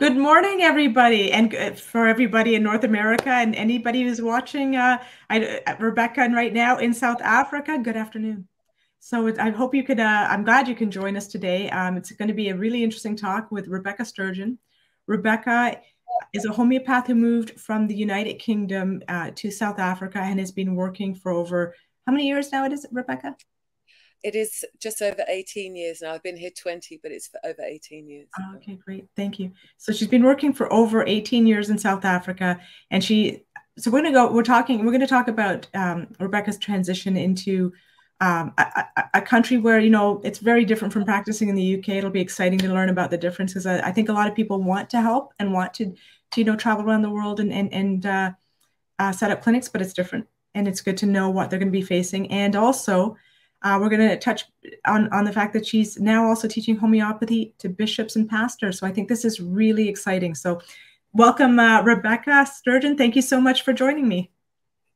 Good morning, everybody, and for everybody in North America and anybody who's watching Rebecca and right now in South Africa. Good afternoon. So I hope you could. I'm glad you can join us today. It's going to be a really interesting talk with Rebecca Sturgeon. Rebecca is a homeopath who moved from the United Kingdom to South Africa and has been working for over how many years now? It is, Rebecca? It is just over 18 years now. I've been here 20, but it's for over 18 years. Okay, great. Thank you. So she's been working for over 18 years in South Africa. And so we're going to talk about Rebecca's transition into a country where, it's very different from practicing in the UK. It'll be exciting to learn about the differences. I think a lot of people want to help and want to travel around the world and set up clinics, but it's different. And it's good to know what they're going to be facing. And also, we're going to touch on the fact that she's now also teaching homeopathy to bishops and pastors. So I think this is really exciting. So welcome, Rebecca Sturgeon. Thank you so much for joining me,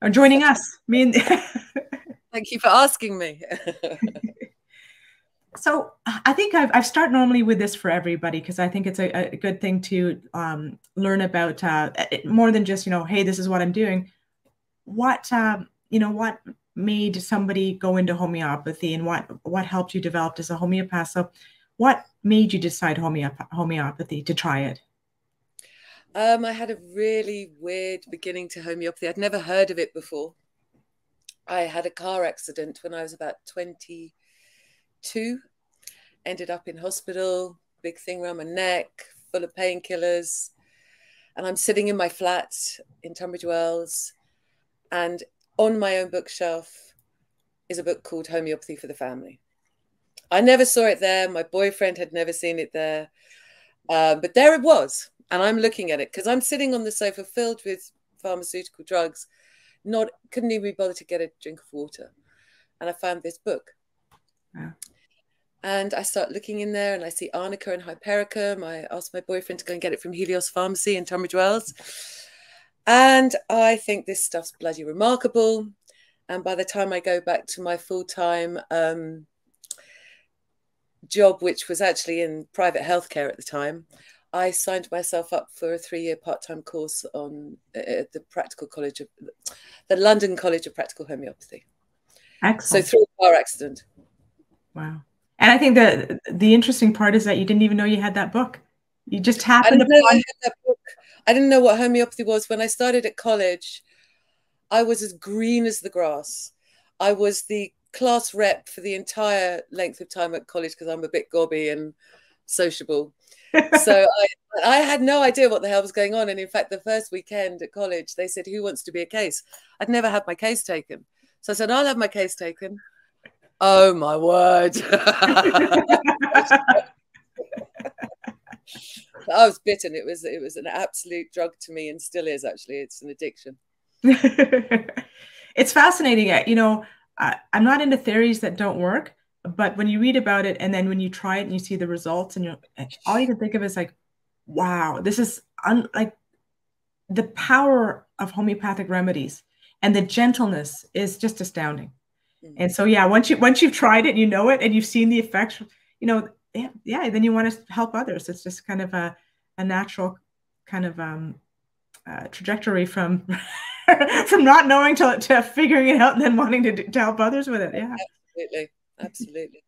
or joining us. Thank you for asking me. So I think I've started normally with this for everybody, because I think it's a good thing to learn about more than just, hey, this is what I'm doing. What made somebody go into homeopathy, and what helped you develop as a homeopath? So what made you decide homeopathy to try it? I had a really weird beginning to homeopathy. I'd never heard of it before. I had a car accident when I was about 22, ended up in hospital, big thing around my neck, full of painkillers. And I'm sitting in my flat in Tunbridge Wells, and on my own bookshelf is a book called Homeopathy for the Family. I never saw it there. My boyfriend had never seen it there. But there it was. And I'm looking at it because I'm sitting on the sofa filled with pharmaceutical drugs, couldn't even be bothered to get a drink of water. And I found this book. Wow. And I start looking in there, and I see arnica and hypericum. I asked my boyfriend to go and get it from Helios Pharmacy in Tunbridge Wells. And I think this stuff's bloody remarkable. And by the time I go back to my full-time job, which was actually in private healthcare at the time, I signed myself up for a 3-year part-time course on the London College of Practical Homeopathy. Excellent. So through a car accident. Wow. And I think that the interesting part is that you didn't even know you had that book. You just happened to find that book. I didn't know what homeopathy was. When I started at college, I was as green as the grass. I was the class rep for the entire length of time at college because I'm a bit gobby and sociable. So I had no idea what the hell was going on. And in fact, the first weekend at college, they said, who wants to be a case? I'd never had my case taken. So I said, I'll have my case taken. Oh, my word. I was bitten. It was an absolute drug to me, and still is, actually. It's an addiction. It's fascinating. I'm not into theories that don't work, but when you read about it and then when you try it and you see the results, and all you can think of is like, wow, this is like the power of homeopathic remedies, and the gentleness is just astounding. Mm-hmm. And so, yeah, once you've tried it, it, and you've seen the effects, yeah, then you want to help others. It's just kind of a natural kind of trajectory from from not knowing to figuring it out and then wanting to help others with it. Yeah, absolutely.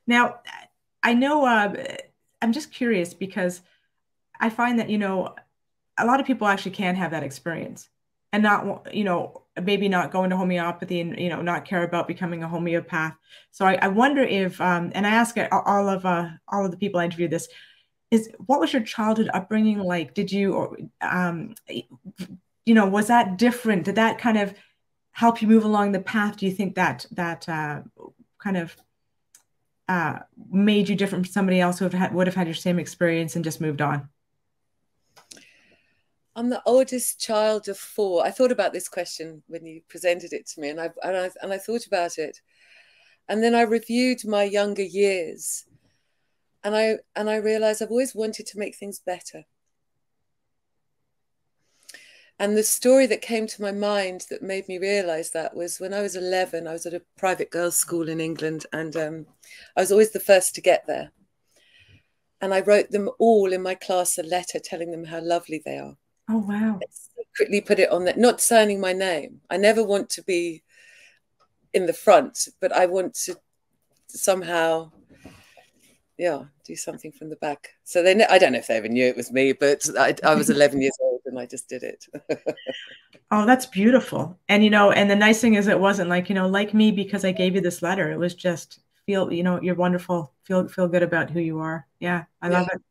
Now, I know I'm just curious, because I find that a lot of people actually can have that experience and not maybe not go into homeopathy and not care about becoming a homeopath. So I wonder if and I ask all of the people I interviewed this, is what was your childhood upbringing like? Did you was that different? Did that kind of help you move along the path? Do you think that kind of made you different from somebody else who would have had your same experience and just moved on? I'm the oldest child of 4. I thought about this question when you presented it to me, and I thought about it, and then I reviewed my younger years, and I realized I've always wanted to make things better. And the story that came to my mind that made me realize that was when I was 11. I was at a private girls' school in England, and I was always the first to get there. And I wrote them all in my class a letter telling them how lovely they are. Oh, wow. I secretly put it on there, not signing my name. I never want to be in the front, but I want to somehow, yeah, do something from the back. So I don't know if they ever knew it was me, but I was 11 years old and I just did it. Oh, that's beautiful. And, you know, and the nice thing is it wasn't like, you know, like me because I gave you this letter. It was just feel, you know, you're wonderful. Feel good about who you are. Yeah, I love it.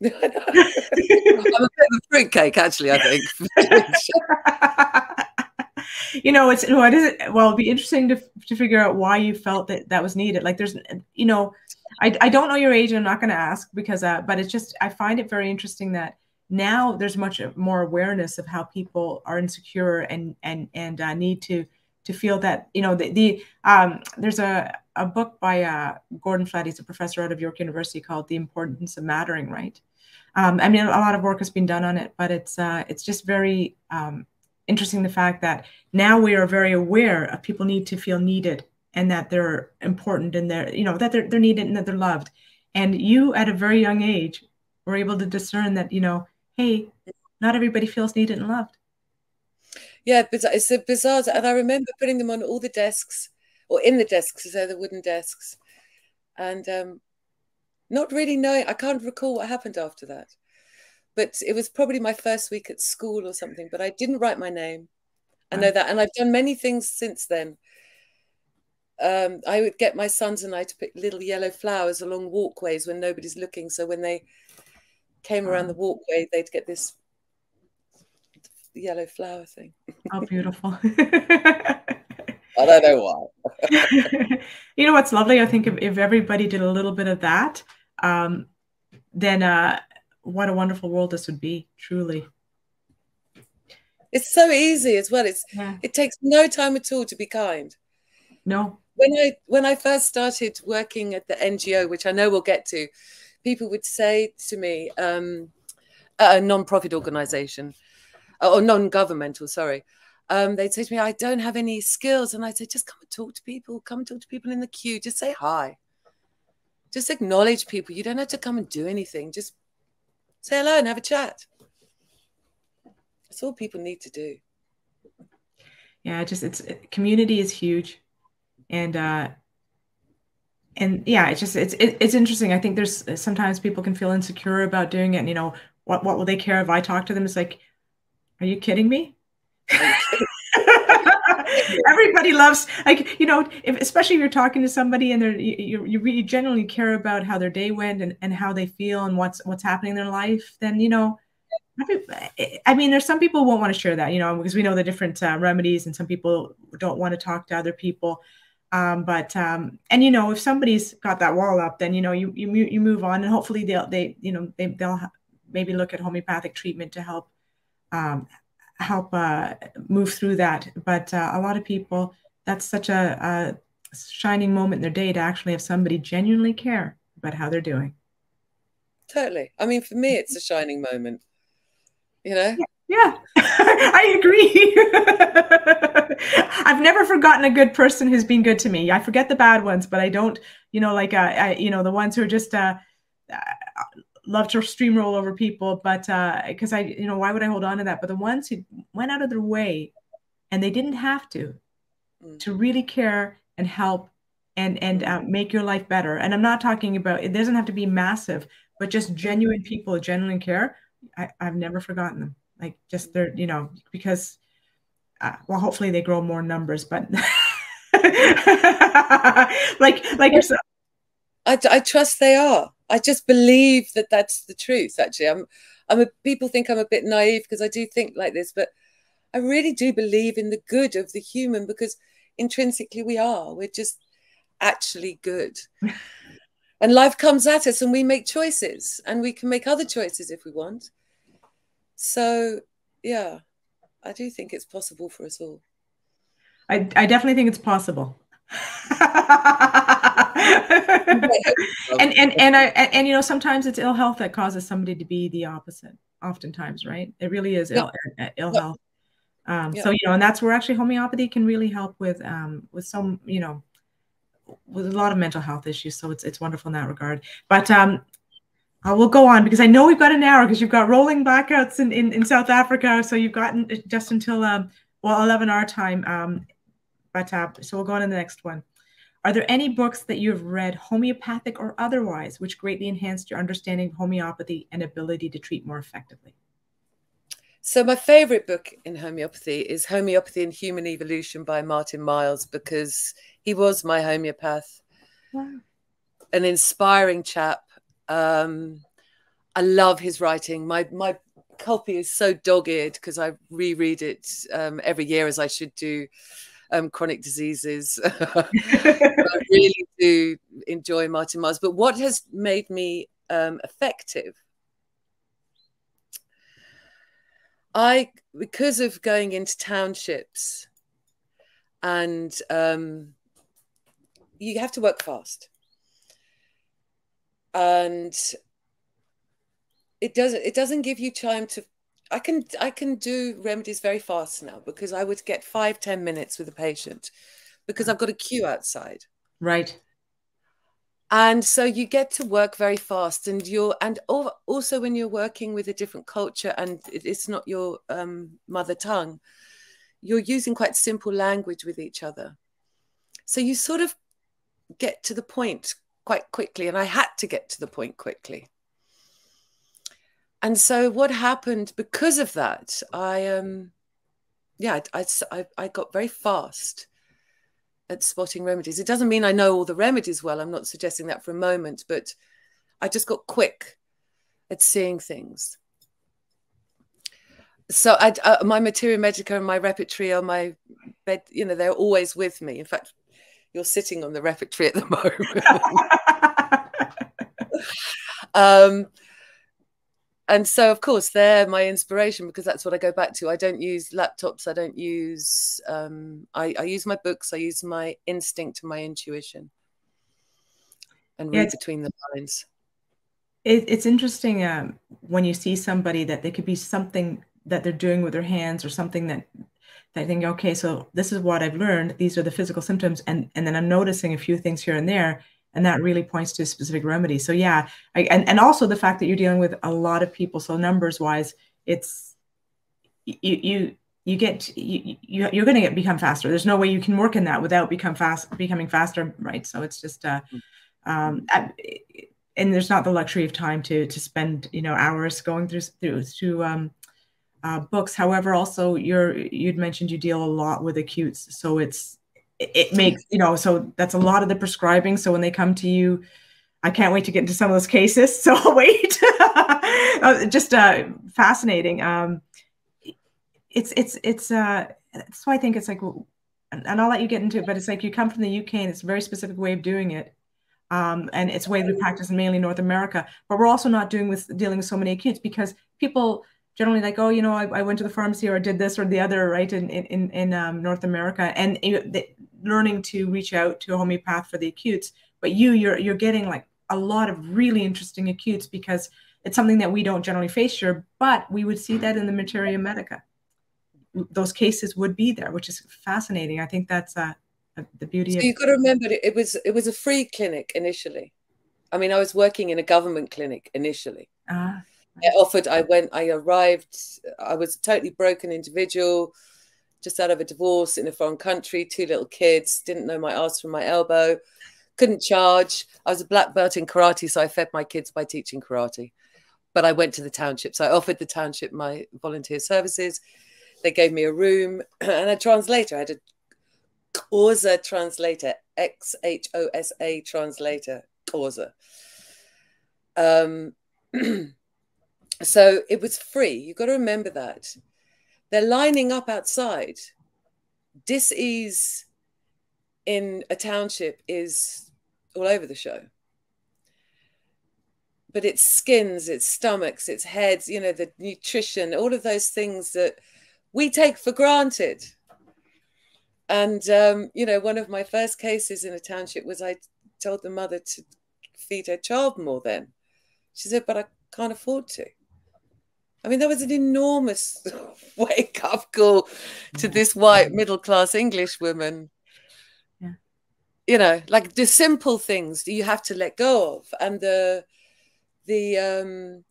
I'm a bit of a fruitcake, actually, I think. You know, what is it? Well, it'd be interesting to figure out why you felt that was needed. Like there's, you know, I don't know your age and I'm not going to ask because, but it's just, I find it very interesting that now there's much more awareness of how people are insecure and need to feel that, you know, there's a book by Gordon Flett, he's a professor out of York University, called The Importance of Mattering, right? I mean, a lot of work has been done on it, but it's just very interesting, the fact that now we are very aware of people need to feel needed and that they're important and they're, you know, that they're needed and that they're loved. And you at a very young age were able to discern that, you know, hey, not everybody feels needed and loved. Yeah, it's a bizarre, and I remember putting them on all the desks, or in the desks, because they're the wooden desks, and not really knowing, I can't recall what happened after that. But it was probably my first week at school or something, but I didn't write my name. I know that. And I've done many things since then. I would get my sons and I to pick little yellow flowers along walkways when nobody's looking. So when they came around the walkway, they'd get this yellow flower thing. Oh, beautiful. I don't know why. You know what's lovely? I think if everybody did a little bit of that, then what a wonderful world this would be, truly. It's so easy as well. It takes no time at all to be kind. No. When I first started working at the NGO, which I know we'll get to, people would say to me, a non-profit organization, or non-governmental, sorry, they'd say to me, I don't have any skills. And I'd say, just come and talk to people. Come and talk to people in the queue. Just say hi. Just acknowledge people. You don't have to come and do anything. Just say hello and have a chat. That's all people need to do. Yeah, community is huge. And yeah, it's interesting. I think there's sometimes people can feel insecure about doing it. And, you know, what will they care if I talk to them? It's like, are you kidding me? Everybody loves, like, you know, especially if you're talking to somebody and you really genuinely care about how their day went and how they feel and what's happening in their life, then, you know, I mean, there's some people who won't want to share that, you know, because we know the different remedies, and some people don't want to talk to other people. And, you know, if somebody's got that wall up, then, you know, you move on, and hopefully they'll maybe look at homeopathic treatment to help move through that. But a lot of people, that's such a shining moment in their day to actually have somebody genuinely care about how they're doing. Totally. I mean, for me, it's a shining moment, you know? Yeah, I agree. I've never forgotten a good person who's been good to me. I forget the bad ones, but I don't, you know, like, you know, the ones who are just love to steamroll over people, but because you know, why would I hold on to that? But the ones who went out of their way, and they didn't have to really care and help and make your life better. And I'm not talking about, it doesn't have to be massive, but just genuine people who genuinely care. I've never forgotten them. Like, just they're, you know, because well, hopefully they grow more numbers, but like yourself. I trust they are. I just believe that that's the truth. Actually, people think I'm a bit naive because I do think like this, but I really do believe in the good of the human, because intrinsically we are. We're just actually good. And life comes at us and we make choices, and we can make other choices if we want. So, yeah, I do think it's possible for us all. I definitely think it's possible. and you know, sometimes it's ill health that causes somebody to be the opposite. Oftentimes, right? It really is ill health. So, you know, and that's where actually homeopathy can really help with some, you know, with a lot of mental health issues. So it's wonderful in that regard. But We'll go on because I know we've got an hour because you've got rolling blackouts in South Africa. So you've gotten just until, well, 11 our time. So we'll go on to the next one. Are there any books that you have read, homeopathic or otherwise, which greatly enhanced your understanding of homeopathy and ability to treat more effectively? So my favorite book in homeopathy is Homeopathy and Human Evolution by Martin Miles, because he was my homeopath. Wow. An inspiring chap. I love his writing. My copy is so dogged because I reread it every year, as I should do. Chronic diseases. I really do enjoy Martin Miles. But what has made me effective, because of going into townships, and you have to work fast, and it doesn't give you time to. I can do remedies very fast now, because I would get 5-10 minutes with a patient because I've got a queue outside. Right. And so you get to work very fast, and also when you're working with a different culture and it's not your mother tongue, you're using quite simple language with each other. So you sort of get to the point quite quickly, and I had to get to the point quickly. And so what happened because of that, I got very fast at spotting remedies. It doesn't mean I know all the remedies well. I'm not suggesting that for a moment, but I just got quick at seeing things. So my materia medica and my repertory on my bed, they're always with me. In fact, you're sitting on the repertory at the moment. And so, of course, they're my inspiration, because that's what I go back to. I don't use laptops. I don't use, I use my books. I use my instinct and my intuition, and read between the lines. It's interesting when you see somebody that they could be something that they're doing with their hands, or something that they think, okay, so this is what I've learned. These are the physical symptoms. And then I'm noticing a few things here and there. And that really points to a specific remedy. So yeah, and also the fact that you're dealing with a lot of people. So numbers wise, it's you're going to become faster. There's no way you can work in that without becoming faster, right? So it's just and there's not the luxury of time to spend hours going through books. However, also you'd mentioned you deal a lot with acutes, so it makes, so that's a lot of the prescribing. So when they come to you, I can't wait to get into some of those cases. So I'll wait. Just fascinating. It's that's why I think it's like, and I'll let you get into it, but it's like you come from the UK and it's a very specific way of doing it. And it's a way we practice in mainly North America, but we're also not dealing with so many acutes, because people generally like, oh, I went to the pharmacy, or I did this or the other, right, in North America, and learning to reach out to a homeopath for the acutes. But you're getting like a lot of really interesting acutes, because it's something that we don't generally face here, but we would see that in the materia medica. Those cases would be there, which is fascinating. I think that's the beauty. So you've got to remember, it was a free clinic initially. I mean, I was working in a government clinic initially. I arrived, I was a totally broken individual, just out of a divorce in a foreign country, 2 little kids, didn't know my ass from my elbow, couldn't charge. I was a black belt in karate, so I fed my kids by teaching karate. But I went to the township, so I offered the township my volunteer services. They gave me a room and a translator. I had a 𝐂𝐡𝐚𝐩𝐭𝐞𝐫𝐬 translator, XHOSA translator, 𝐂𝐡𝐚𝐩𝐭𝐞𝐫𝐬. So it was free. You've got to remember that. They're lining up outside. Dis-ease in a township is all over the show. But it's skins, it's stomachs, it's heads, the nutrition, all of those things that we take for granted. And, one of my first cases in a township was I told the mother to feed her child more then. She said, but I can't afford to. I mean, that was an enormous wake-up call to this white middle-class English woman. Yeah. Like the simple things you have to let go of. And the the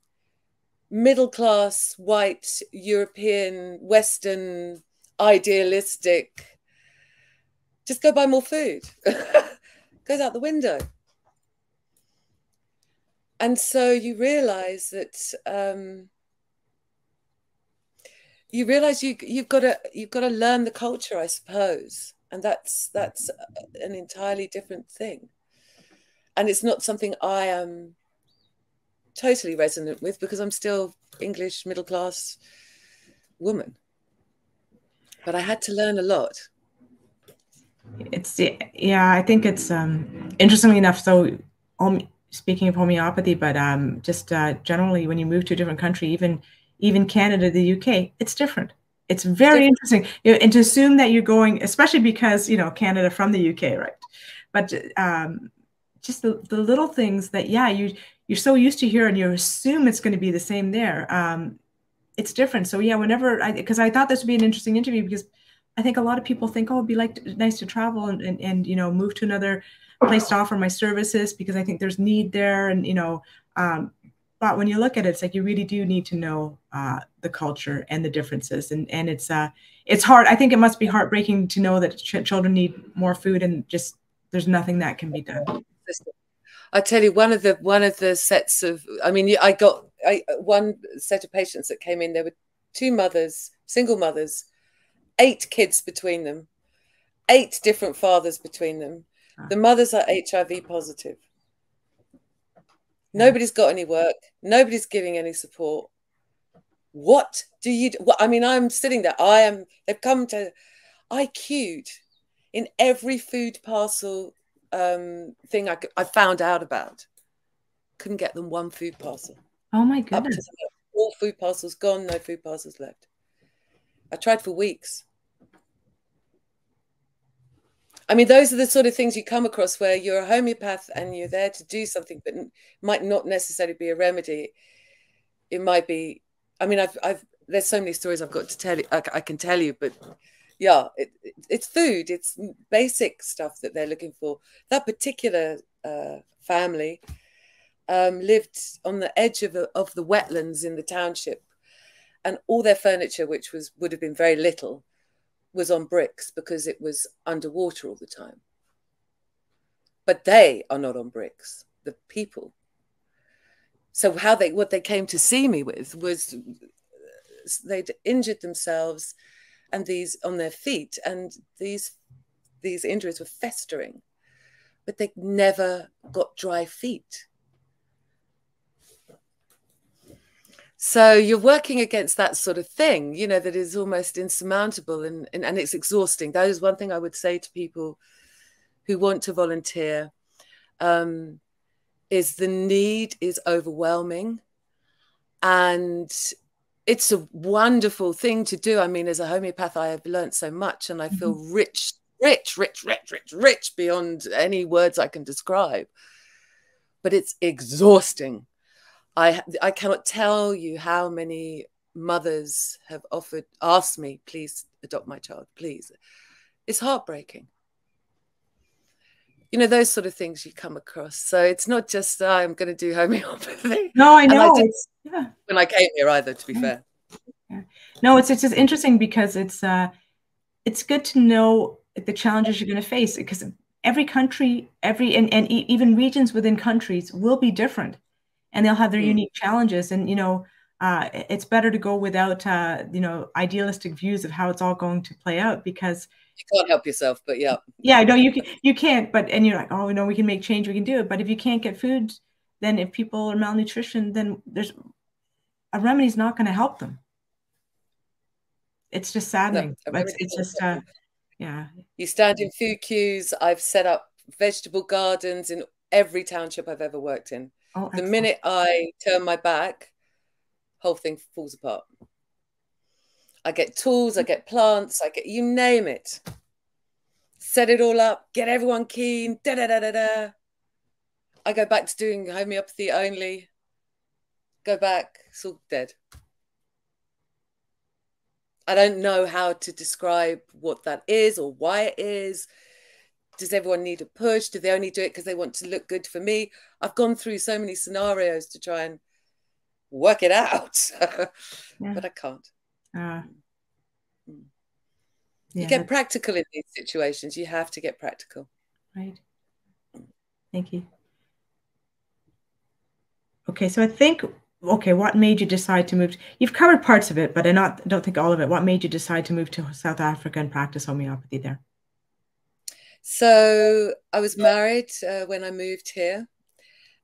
middle-class, white, European, Western, idealistic, just go buy more food, goes out the window. And so you realize that you've got to learn the culture, I suppose, and that's an entirely different thing. And it's not something I am totally resonant with, because I'm still English middle class woman. But I had to learn a lot. Yeah, I think it's interestingly enough. So, speaking of homeopathy, but just generally, when you move to a different country, even Canada, the UK, it's different. It's very interesting, and to assume that you're going, especially because Canada from the UK, right? But just the little things that, yeah, you're so used to here, and you assume it's going to be the same there. It's different. So yeah, because I thought this would be an interesting interview, because I think a lot of people think, oh, it'd be nice to travel and move to another place to offer my services, because I think there's need there, and but when you look at it, it's like you really do need to know the culture and the differences, and it's hard. I think it must be heartbreaking to know that children need more food, and just there's nothing that can be done. I tell you, one of the sets of, I mean, I got one set of patients that came in. There were 2 mothers, single mothers, 8 kids between them, 8 different fathers between them. The mothers are HIV positive. Nobody's got any work. Nobody's giving any support. What do you do? Well, I mean, I'm sitting there. They've come to, I queued in every food parcel thing I found out about. Couldn't get them one food parcel. Oh my goodness. All food parcels gone, no food parcels left. I tried for weeks. I mean, those are the sort of things you come across where you're a homeopath and you're there to do something, but might not necessarily be a remedy. It might be, I mean, there's so many stories I've got to tell you, I can tell you, but yeah, it's food. It's basic stuff that they're looking for. That particular family lived on the edge of the wetlands in the township, and all their furniture, which would have been very little, was on bricks because it was underwater all the time. But they are not on bricks, the people. So what they came to see me with was they'd injured themselves and these on their feet, and these injuries were festering, but they never got dry feet. So you're working against that sort of thing, that is almost insurmountable, and it's exhausting. That is one thing I would say to people who want to volunteer, is the need is overwhelming, and it's a wonderful thing to do. I mean, as a homeopath, I have learned so much, and I feel rich beyond any words I can describe. But it's exhausting. I cannot tell you how many mothers have asked me, please adopt my child, please. It's heartbreaking. Those sort of things you come across. So it's not just, I'm going to do homeopathy. No, I know. When I came here either, to be fair. Yeah. No, it's just interesting, because it's good to know the challenges you're going to face, because every country, and even regions within countries will be different, and they'll have their unique challenges. And, it's better to go without, idealistic views of how it's all going to play out, because you can't help yourself, but yeah. Yeah, no, you can't, and you're like, oh, we can make change, we can do it. But if you can't get food, then if people are malnutrition, then a remedy's not going to help them. It's just saddening. No, it's just, yeah. You stand in food queues. I've set up vegetable gardens in every township I've ever worked in. Oh, the minute I turn my back, whole thing falls apart. I get tools, I get plants, you name it. Set it all up, get everyone keen, da-da-da-da-da. I go back to doing homeopathy only. Go back, it's all dead. I don't know how to describe what that is or why it is. Does everyone need a push? Do they only do it because they want to look good for me? I've gone through so many scenarios to try and work it out, but I can't. You get practical in these situations. You have to get practical. Right. Thank you. Okay, so I think, okay, what made you decide to move? You've covered parts of it, but I don't think all of it. What made you decide to move to South Africa and practice homeopathy there? So I was married when I moved here,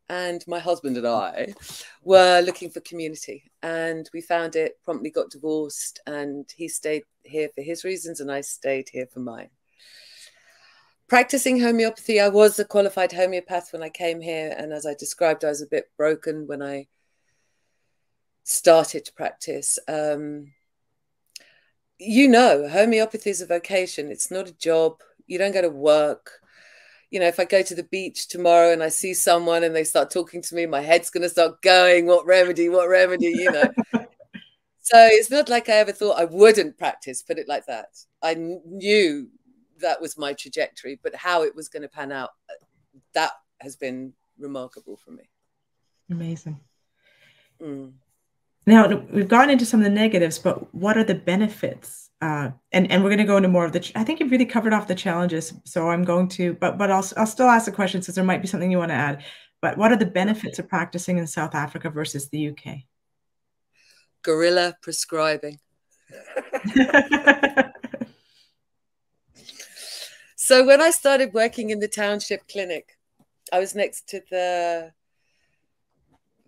and my husband and I were looking for community, and we found it, promptly got divorced, and he stayed here for his reasons and I stayed here for mine. Practicing homeopathy, I was a qualified homeopath when I came here, and as I described, I was a bit broken when I started to practice. You know, homeopathy is a vocation. It's not a job. You don't go to work. You know, if I go to the beach tomorrow and I see someone and they start talking to me, my head's going to start going, what remedy, you know. So it's not like I ever thought I wouldn't practice, put it like that. I knew that was my trajectory, but how it was going to pan out, that has been remarkable for me. Amazing. Now, we've gone into some of the negatives, but what are the benefits? And we're going to go into more of the, I think you've really covered off the challenges. So I'm going to, but I'll still ask the question since there might be something you want to add. But what are the benefits of practicing in South Africa versus the UK? Guerrilla prescribing. So when I started working in the township clinic, I was next to the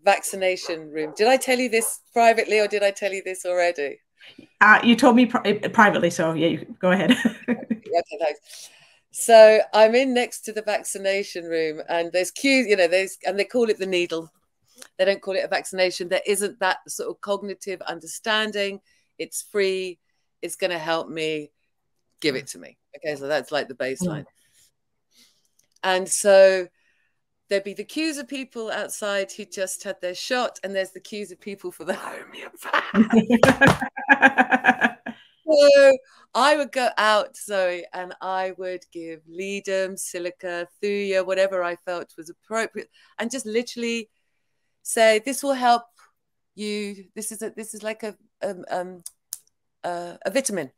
vaccination room. Did I tell you this privately or did I tell you this already? You told me privately, so yeah, you go ahead. Okay, thanks. So I'm in next to the vaccination room and there's queues, you know, and they call it the needle. They don't call it a vaccination. There isn't that sort of cognitive understanding. It's free. It's going to help me. Give it to me. Okay, so that's like the baseline. And so there'd be the queues of people outside who just had their shot, and there's the queues of people for the homeopath. So I would go out, Zoe, and I would give ledum, silica, 𝐂𝐴𝐻𝐿, whatever I felt was appropriate, and just literally say, "This will help you. This is like a vitamin.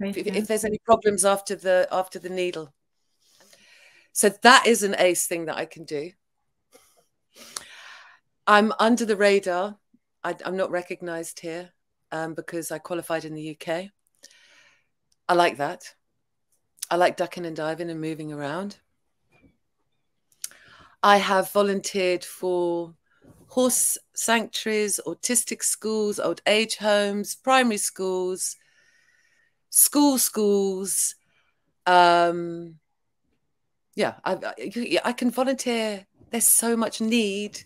If there's any problems after the needle." So that is an ace thing that I can do. I'm under the radar. I'm not recognized here because I qualified in the UK. I like that. I like ducking and diving and moving around. I have volunteered for horse sanctuaries, autistic schools, old age homes, primary schools, schools. Yeah, I can volunteer. There's so much need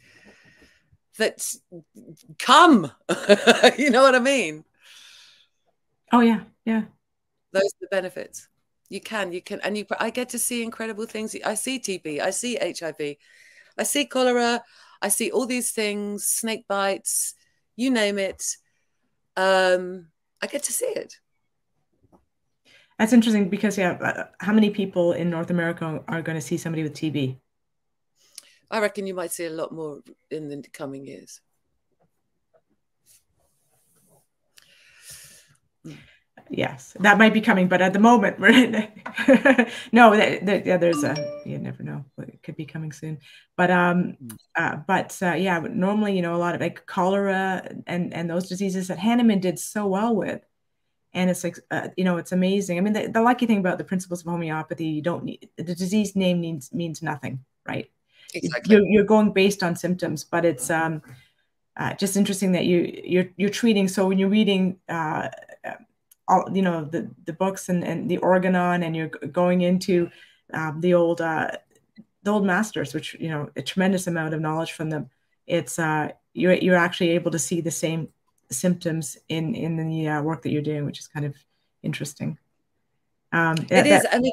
that come. You know what I mean? Oh yeah, yeah. Those are the benefits. You can, and I get to see incredible things. I see TB, I see HIV, I see cholera, I see all these things, snake bites, you name it. I get to see it. That's interesting because, yeah, how many people in North America are going to see somebody with TB? I reckon you might see a lot more in the coming years. Yes, that might be coming, but at the moment, we're in no, there's you never know, it could be coming soon. But yeah, normally, you know, a lot of like cholera and those diseases that Hahnemann did so well with. And it's like, you know, it's amazing. I mean, the lucky thing about the principles of homeopathy, you don't need, the disease name means nothing, right? Exactly. You're going based on symptoms, but it's just interesting that you're treating. So when you're reading, all, you know, the books and the organon, and you're going into the old masters, which, you know, a tremendous amount of knowledge from them. It's you're actually able to see the same symptoms in the work that you're doing, which is kind of interesting. It is. I mean,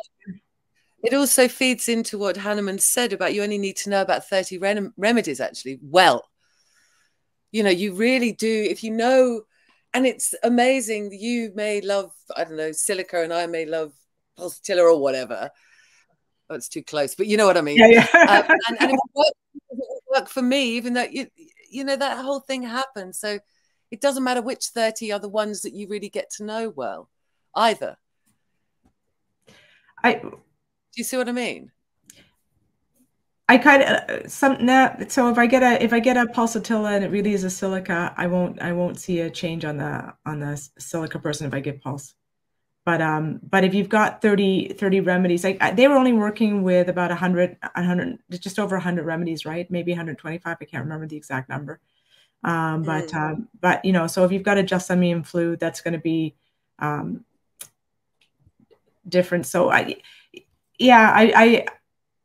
it also feeds into what Hahnemann said about you only need to know about 30 remedies actually. Well, you know, you really do, if you know, and it's amazing. You may love, I don't know, silica, and I may love pulsatilla or whatever. Oh, it's too close, but you know what I mean. Yeah, yeah. And it won't work for me, even though you know that whole thing happens. So it doesn't matter which 30 are the ones that you really get to know well, either. Do you see what I mean? I kind of so if I get a pulsatilla and it really is a silica, I won't see a change on the silica person if I get pulse. But if you've got 30 remedies, they were only working with about 100, just over 100 remedies, right? Maybe 125. I can't remember the exact number. But you know, so if you've got a just immune flu, that's going to be different. So I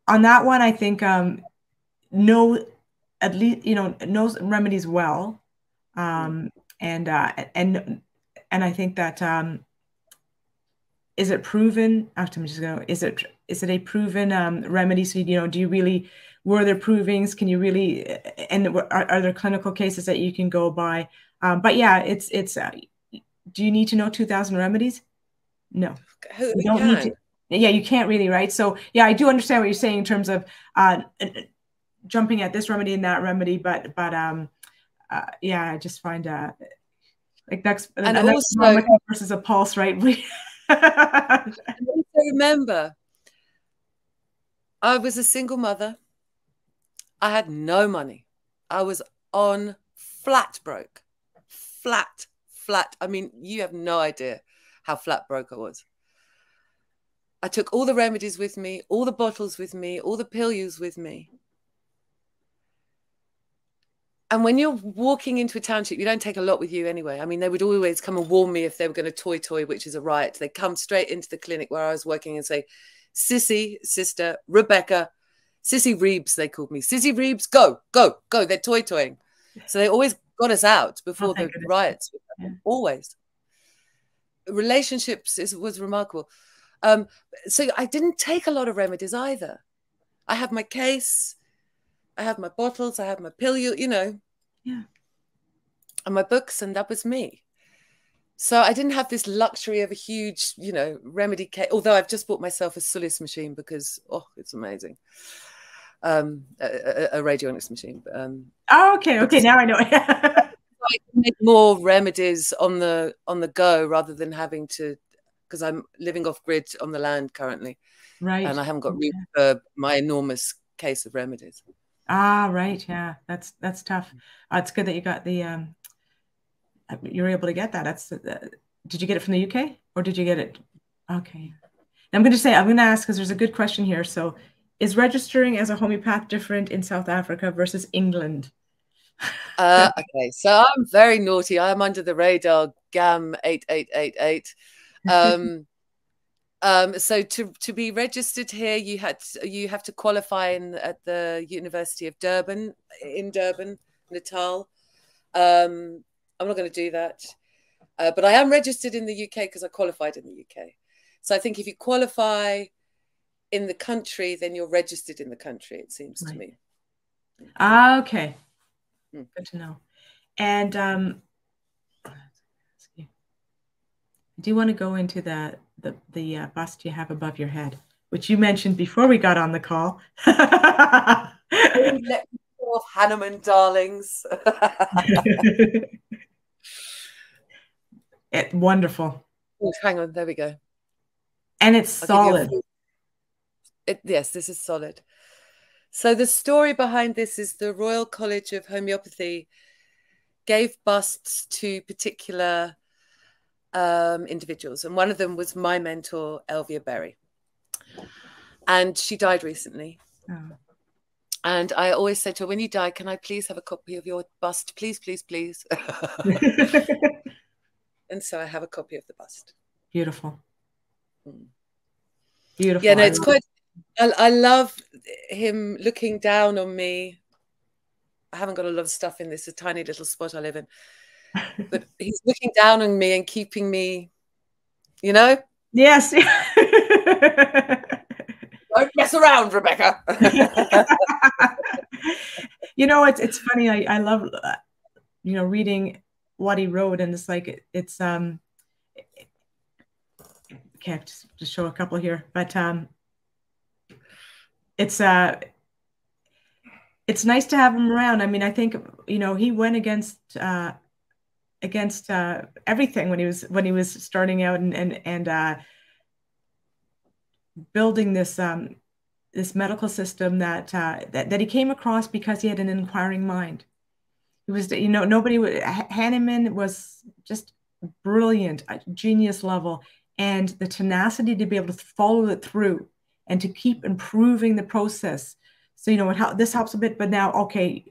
on that one, I think know at least, you know, knows remedies well, and I think that is it proven? After I'm just going, is it a proven remedy? So, you know, do you really, were there provings? Can you really, and are there clinical cases that you can go by? But yeah, it's do you need to know 2,000 remedies? No, you don't need to. Yeah, you can't really, right? So yeah, I do understand what you're saying in terms of jumping at this remedy and that remedy, but yeah, I just find like that's and also versus a pulse, right? And also remember, I was a single mother. I had no money. I was on flat broke. Flat. I mean, you have no idea how flat broke I was. I took all the remedies with me, all the bottles with me, all the pills with me. And when you're walking into a township, you don't take a lot with you anyway. I mean, they would always come and warn me if they were going to toy, which is a riot. They'd come straight into the clinic where I was working and say, Sissy, sister, Rebecca, Sissy Reeves, they called me. Sissy Reeves, go. They're toying. So they always got us out before the riots. Yeah. Always. Relationships was remarkable. So I didn't take a lot of remedies either. I have my case, I have my bottles, I have my pill, you know, yeah, and my books, and that was me. So I didn't have this luxury of a huge, you know, remedy case, although I've just bought myself a Sulis machine because, oh, it's amazing. A radionics machine. Oh, okay, now I know. I can make more remedies on the go rather than having to, because I'm living off grid on the land currently, right? And I haven't got room for my enormous case of remedies. Ah, right, yeah, that's tough. It's good that you got the you were able to get that. That's did you get it from the UK or did you get it? Okay, I'm going to ask because there's a good question here. So, is registering as a homeopath different in South Africa versus England? Okay, so I'm very naughty. I'm under the radar, GAM 8888. So to be registered here, you have to qualify at the University of Durban, in Durban, Natal. I'm not going to do that, but I am registered in the UK because I qualified in the UK. So I think if you qualify in the country, then you're registered in the country, it seems to me. Okay. Good to know. And do you want to go into the bust you have above your head, which you mentioned before we got on the call? Let me go off, Hanneman darlings. Wonderful. Oh, hang on, there we go. And it's solid. Yes, this is solid. So the story behind this is the Royal College of Homeopathy gave busts to particular individuals. And one of them was my mentor, 𝐂𝐴𝐸 Berry. And she died recently. Oh. And I always said to her, when you die, can I please have a copy of your bust? Please, please, please. And so I have a copy of the bust. Beautiful. Beautiful. Yeah, no, it's quite, I love him looking down on me. I haven't got a lot of stuff in this, a tiny little spot I live in. But he's looking down on me and keeping me, you know? Yes. Don't mess around, Rebecca. You know, it's funny. I love, you know, reading what he wrote, and it's like it's okay. Just show a couple here, but it's nice to have him around. I mean, I think, you know, he went against everything when he was starting out and building this medical system that he came across because he had an inquiring mind. He was, you know, Hahnemann was just brilliant at genius level, and the tenacity to be able to follow it through and to keep improving the process. So, you know, this helps a bit, but now, okay,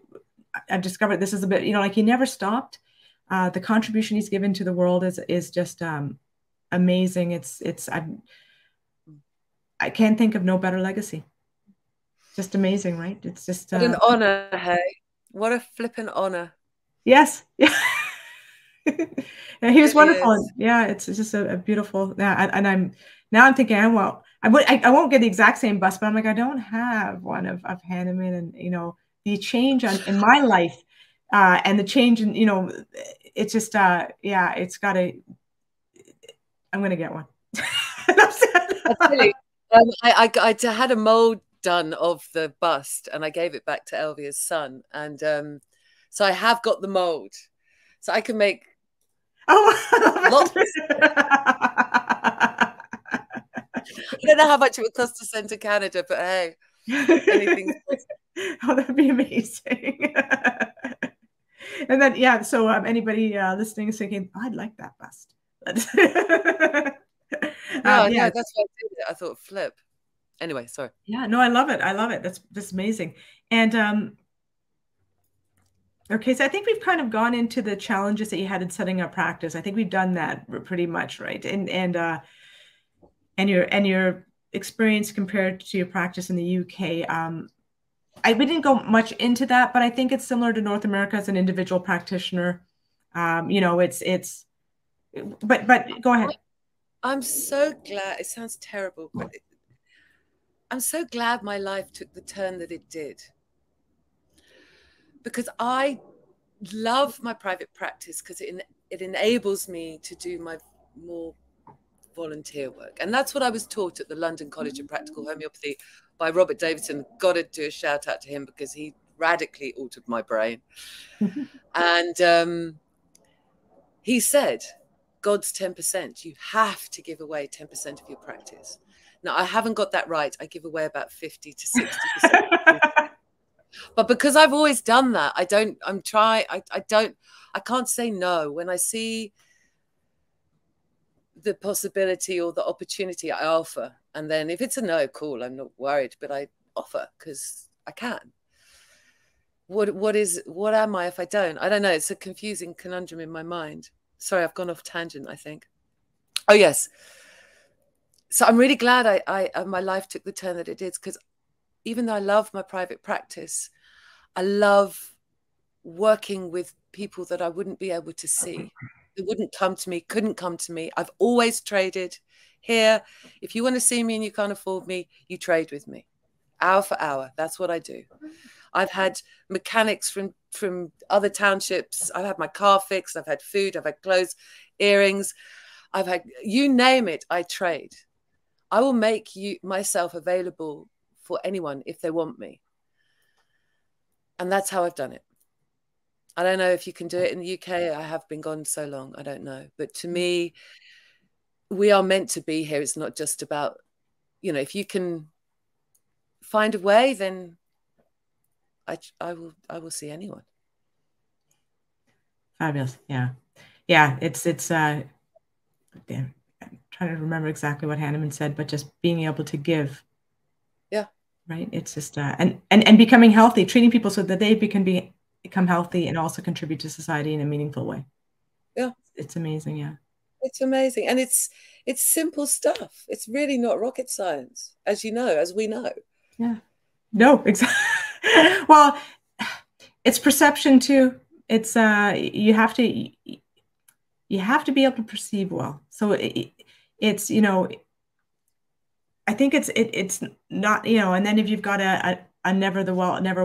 I've discovered this is a bit, you know, like he never stopped. The contribution he's given to the world is just amazing. I can't think of no better legacy. Just amazing, right? It's just what an honor, hey? What a flippin' honor. Yes. Yeah. He was wonderful. Yeah, it's just a beautiful. Yeah, and I'm thinking, I won't get the exact same bust, but I'm like, I don't have one of Hahnemann, and you know, the change in my life, and the change in, you know, it's just yeah, it's got to. I'm gonna get one. Really, I had a mold done of the bust, and I gave it back to Elvia's son, and so I have got the mold, so I can make lots. I don't know how much it would cost to send to Canada, but hey, anything's possible. Oh, that'd be amazing. And then, yeah, so anybody listening is thinking, oh, I'd like that bust. Yeah, that's why I did it. I thought, flip. Anyway, sorry. Yeah, no, I love it. I love it. That's amazing. And okay, so I think we've kind of gone into the challenges that you had in setting up practice. I think we've done that pretty much, right? And your experience compared to your practice in the UK. We didn't go much into that, but I think it's similar to North America as an individual practitioner. You know, but go ahead. I'm so glad. It sounds terrible, but I'm so glad my life took the turn that it did. Because I love my private practice because it enables me to do my more volunteer work. And that's what I was taught at the London College of Practical Homeopathy by Robert Davidson. Got to do a shout out to him because he radically altered my brain. And he said, God's 10%. You have to give away 10% of your practice. Now, I haven't got that right. I give away about 50 to 60%. But because I've always done that, I can't say no. When I see the possibility or the opportunity, I offer. And then if it's a no, cool, I'm not worried, but I offer because I can. What am I if I don't? I don't know. It's a confusing conundrum in my mind. Sorry, I've gone off tangent, I think. Oh, yes. So I'm really glad my life took the turn that it did, because even though I love my private practice, I love working with people that I wouldn't be able to see. They wouldn't come to me, couldn't come to me. I've always traded here. If you want to see me and you can't afford me, you trade with me. Hour for hour. That's what I do. I've had mechanics from other townships. I've had my car fixed. I've had food. I've had clothes, earrings. I've had, you name it, I trade. I will make myself available for anyone if they want me. And that's how I've done it. I don't know if you can do it in the UK. I have been gone so long. I don't know. But to me, we are meant to be here. It's not just about, you know, if you can find a way, then I will see anyone. Fabulous. Yeah. Yeah. It's damn, I'm trying to remember exactly what Hahnemann said, but just being able to give. Yeah. Right. It's just and becoming healthy, treating people so that they become healthy and also contribute to society in a meaningful way. Yeah. It's amazing. Yeah. It's amazing. And it's simple stuff. It's really not rocket science, as you know, as we know. Yeah. No, exactly. Well, it's perception too. It's you have to be able to perceive well. So it's, you know, I think it's not, you know, and then if you've got a never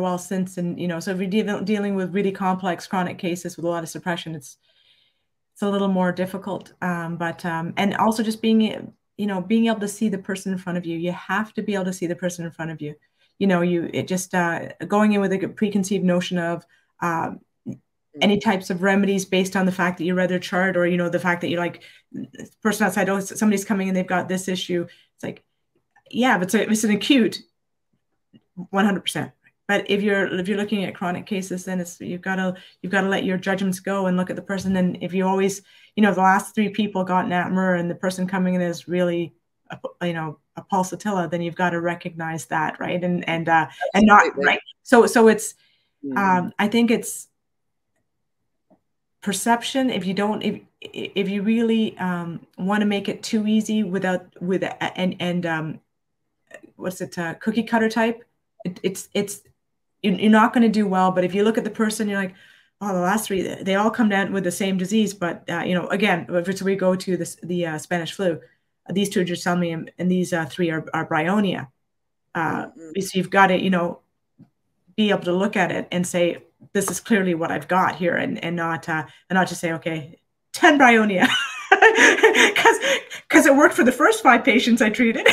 well since, and, you know, so if you're dealing with really complex chronic cases with a lot of suppression, it's a little more difficult. And also just being able to see the person in front of you. You have to be able to see the person in front of you. you know, it just going in with a preconceived notion of any types of remedies based on the fact that you read their chart, or, you know, the fact that you're like, person outside, oh, somebody's coming and they've got this issue. It's like, yeah, but it's an acute 100%. But if you're looking at chronic cases, then you've got to let your judgments go and look at the person. And if you always, you know, the last 3 people got 𝐂𝐻𝐸 and the person coming in is really, you know, a pulsatilla, then you've got to recognize that, right? And not right. So it's I think it's perception. If you really want to make it too easy with what's it, cookie cutter type, you're not going to do well. But if you look at the person, you're like, oh, the last 3, they all come down with the same disease. But you know, again, if we go to the Spanish flu, these 2 are Gersemi, and these 3 are Bryonia. So you've got to, you know, be able to look at it and say, this is clearly what I've got here, and not just say, okay, 10 Bryonia, because it worked for the first 5 patients I treated.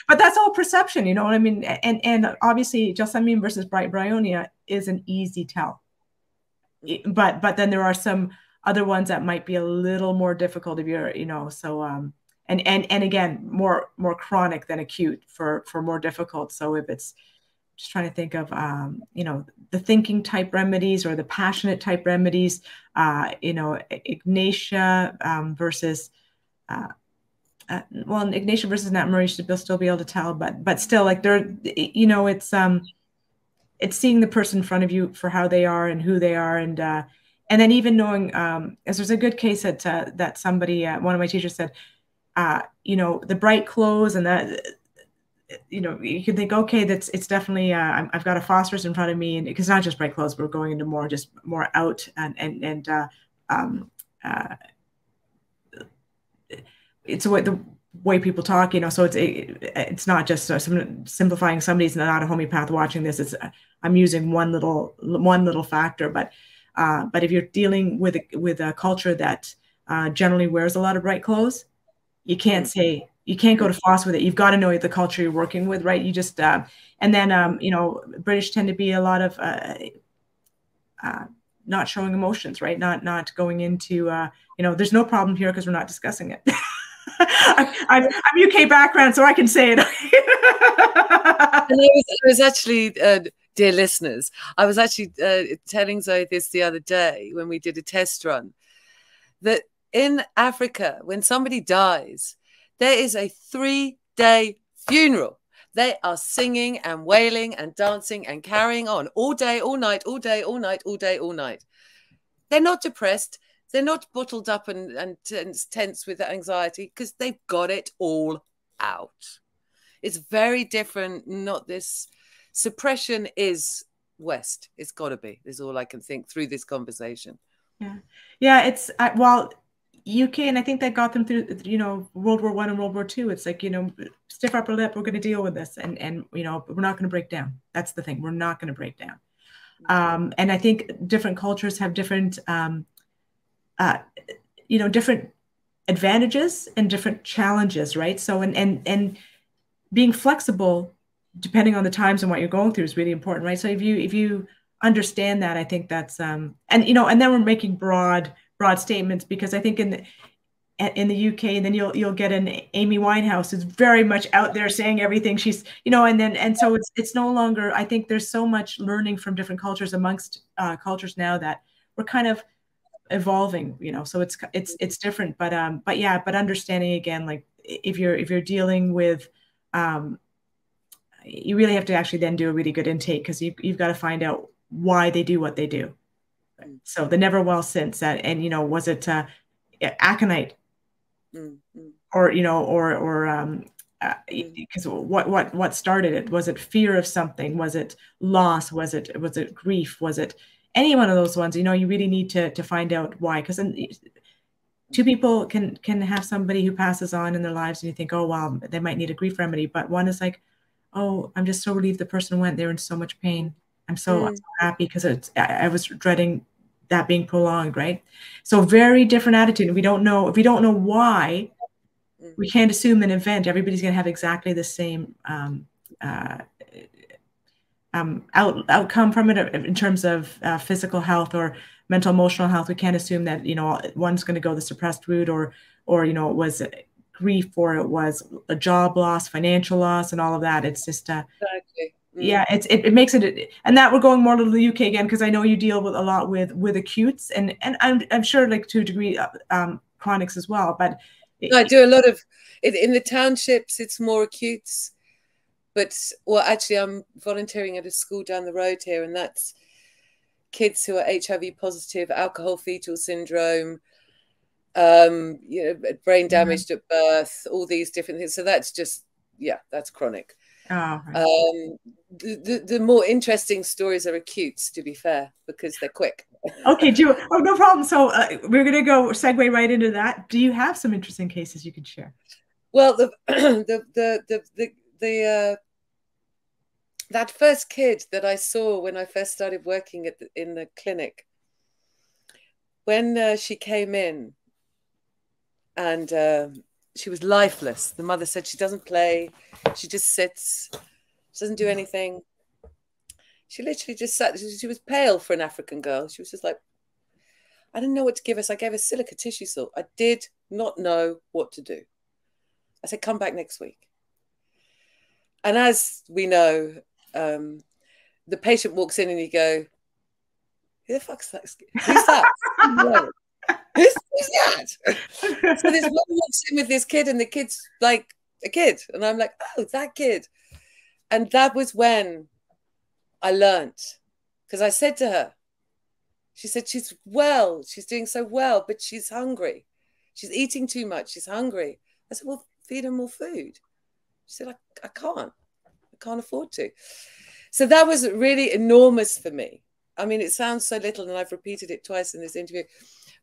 But that's all perception, you know what I mean? And obviously, Gersemi versus Bryonia is an easy tell. But then there are some other ones that might be a little more difficult if you're, you know, so and again, more chronic than acute for more difficult. So if it's just trying to think of, you know, the thinking type remedies or the passionate type remedies, you know, Ignatia versus, well, Ignatia versus 𝐂𝐻𝐸, you should still be able to tell, but still, like, they're, you know, it's seeing the person in front of you for how they are and who they are, and then even knowing, as there's a good case that somebody, one of my teachers said, you know, the bright clothes and that, you know, you can think, okay, it's definitely, I've got a phosphorus in front of me, and because not just bright clothes, we're going into more out and it's the way people talk, you know. So it's not just simplifying. Somebody's not a homeopath watching this. I'm using one little factor, but if you're dealing with a culture that generally wears a lot of bright clothes, you can't go to FOSS with it. You've got to know the culture you're working with, right? You just and then you know, British tend to be a lot of not showing emotions, right? Not going into you know, there's no problem here because we're not discussing it. I'm UK background, so I can say it. And I was actually, dear listeners, I was actually telling Zoe this the other day when we did a test run, that in Africa, when somebody dies, there is a 3-day funeral. They are singing and wailing and dancing and carrying on all day, all night, all day, all night, all day, all night. They're not depressed. They're not bottled up and tense with anxiety, because they've got it all out. It's very different. Not this suppression is West. It's got to be. Is all I can think through this conversation. Yeah. It's well, UK, and I think that got them through, you know, World War I and World War II. It's like, you know, stiff upper lip, we're going to deal with this, and you know, we're not going to break down. That's the thing. We're not going to break down. And I think different cultures have different, you know, different advantages and different challenges, right? So and being flexible depending on the times and what you're going through is really important, right? So if you understand that, I think that's and you know, and then we're making broad statements, because I think in the UK, and then you'll get an Amy Winehouse who's very much out there saying everything she's, you know, and so it's no longer, I think there's so much learning from different cultures amongst cultures now that we're kind of evolving, you know, so it's different, but yeah, but understanding again, like if you're dealing with, you really have to actually then do a really good intake, because you've got to find out why they do what they do. So the never well since that, and you know, was it aconite, or you know, or because what started it? Was it fear of something? Was it loss? Was it grief? Was it any one of those ones? You know, you really need to find out why, because two people can have somebody who passes on in their lives, and you think, oh wow, they might need a grief remedy, but one is like, oh, I'm just so relieved the person went. They were in so much pain. I'm so happy, because I was dreading that being prolonged, right? So very different attitude. If we don't know why, we can't assume an event everybody's going to have exactly the same outcome from it in terms of physical health or mental emotional health. We can't assume that, you know, one's going to go the suppressed route, or you know, it was grief, or it was a job loss, financial loss, and all of that. It's just exactly. Yeah, it makes it, and that we're going more to the UK again, because I know you deal with a lot with acutes, and I'm sure, like, to a degree, chronics as well. But I do a lot of in the townships. It's more acutes, but well, actually, I'm volunteering at a school down the road here, and that's kids who are HIV positive, alcohol fetal syndrome, you know, brain damaged at birth, all these different things. So that's just, yeah, that's chronic. Oh, right. The more interesting stories are acutes, to be fair, because they're quick. Okay, oh, no problem. So we're going to go segue right into that. Do you have some interesting cases you could share? Well, that first kid that I saw when I first started working in the clinic, when she came in, and she was lifeless. The mother said she doesn't play, she just sits, she doesn't do anything. She literally just sat. She was pale for an African girl. She was just like, I didn't know what to give us. I gave her silica tissue salt. I did not know what to do. I said, come back next week. And as we know, the patient walks in and you go, who the fuck's that? Who's that? Who's that? So this woman walks in with this kid, and the kid's like a kid. And I'm like, oh, that kid. And that was when I learned, because I said to her, she said, she's well, she's doing so well, but she's hungry. She's eating too much. She's hungry. I said, well, feed her more food. She said, I can't afford to. So that was really enormous for me. I mean, it sounds so little, and I've repeated it twice in this interview,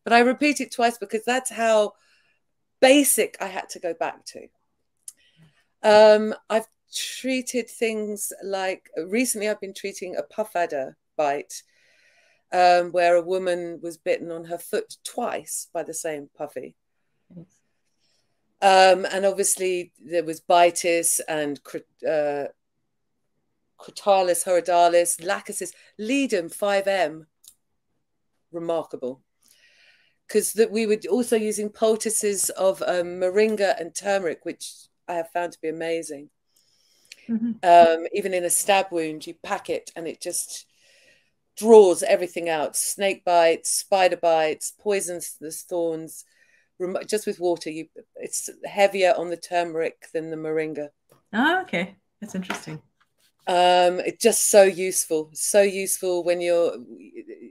but I repeat it twice because that's how basic I had to go back to. I've treated things like, recently I've been treating a puff adder bite, where a woman was bitten on her foot twice by the same puffy. And obviously there was bitis and cratalis, horridalis, lachesis, ledum 5M, remarkable. Because we were also using poultices of moringa and turmeric, which I have found to be amazing. Mm-hmm. Even in a stab wound, you pack it and it just draws everything out. Snake bites, spider bites, poisons, the thorns. Just with water, it's heavier on the turmeric than the moringa. Oh, okay. That's interesting. It's just so useful when you're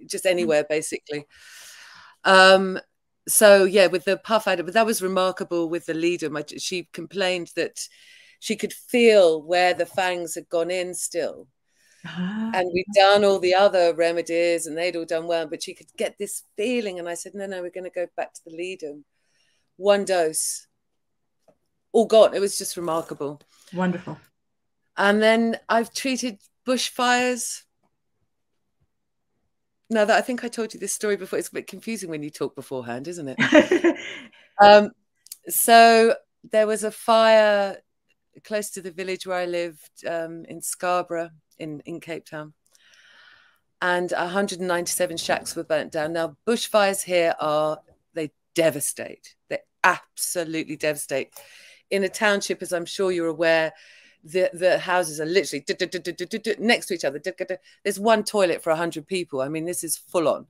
just anywhere, basically. So yeah, with the puff adder, but that was remarkable with the ledum. She complained that she could feel where the fangs had gone in still. And we'd done all the other remedies and they'd all done well, but she could get this feeling. And I said, no, we're going to go back to the ledum. One dose, all gone. It was just remarkable. Wonderful. And then I've treated bushfires. Now that I think I told you this story before, it's a bit confusing when you talk beforehand, isn't it? So there was a fire close to the village where I lived, in Scarborough, in Cape Town, and 197 shacks were burnt down. Now, bushfires here they devastate. They absolutely devastate. In a township, as I'm sure you're aware, the houses are literally next to each other. There's one toilet for 100 people. I mean, this is full on.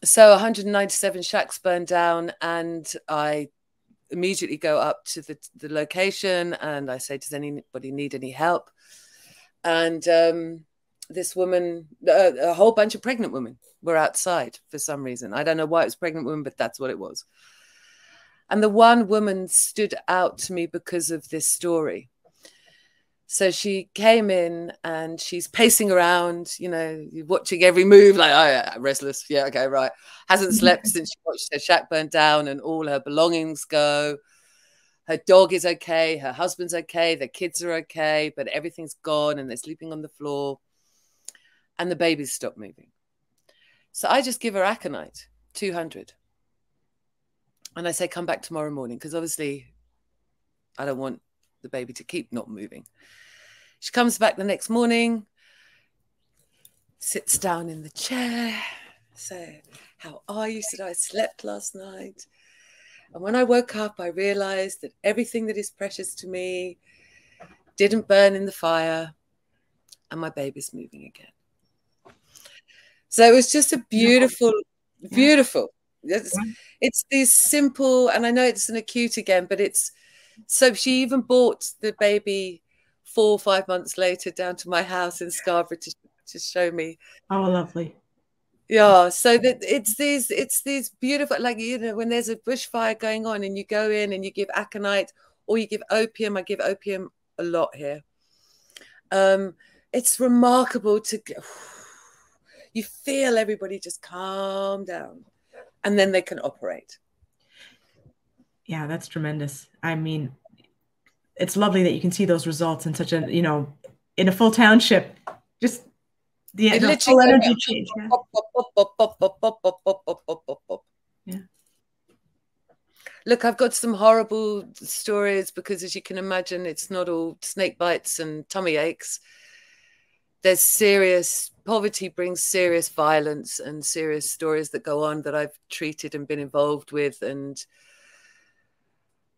So 197 shacks burned down, and I immediately go up to the location and I say, does anybody need any help? And this woman, a whole bunch of pregnant women were outside for some reason. I don't know why it was pregnant women, but that's what it was. And the one woman stood out to me because of this story. So she came in and she's pacing around, you know, watching every move, like, oh, yeah, restless. Yeah, okay, right. Hasn't slept since she watched her shack burn down and all her belongings go. Her dog is okay. Her husband's okay. The kids are okay, but everything's gone and they're sleeping on the floor. And the babies stopped moving. So I just give her aconite, 200. And I say, come back tomorrow morning, because obviously I don't want the baby to keep not moving. She comes back the next morning, sits down in the chair. So, how are you? Said, I slept last night. And when I woke up, I realized that everything that is precious to me didn't burn in the fire, and my baby's moving again. So it was just a beautiful, beautiful. It's these simple, and I know it's an acute again, but it's, so she even brought the baby 4 or 5 months later down to my house in Scarborough to show me. Oh, lovely. Yeah, so that it's these beautiful, like, you know, when there's a bushfire going on and you go in and you give aconite or you give opium. I give opium a lot here. It's remarkable to, you feel everybody just calm down and then they can operate. Yeah, that's tremendous. I mean, it's lovely that you can see those results in such a, you know, in a full township, just the full energy change. Yeah. Look, I've got some horrible stories because, as you can imagine, it's not all snake bites and tummy aches. There's serious poverty, brings serious violence and serious stories that go on that I've treated and been involved with, and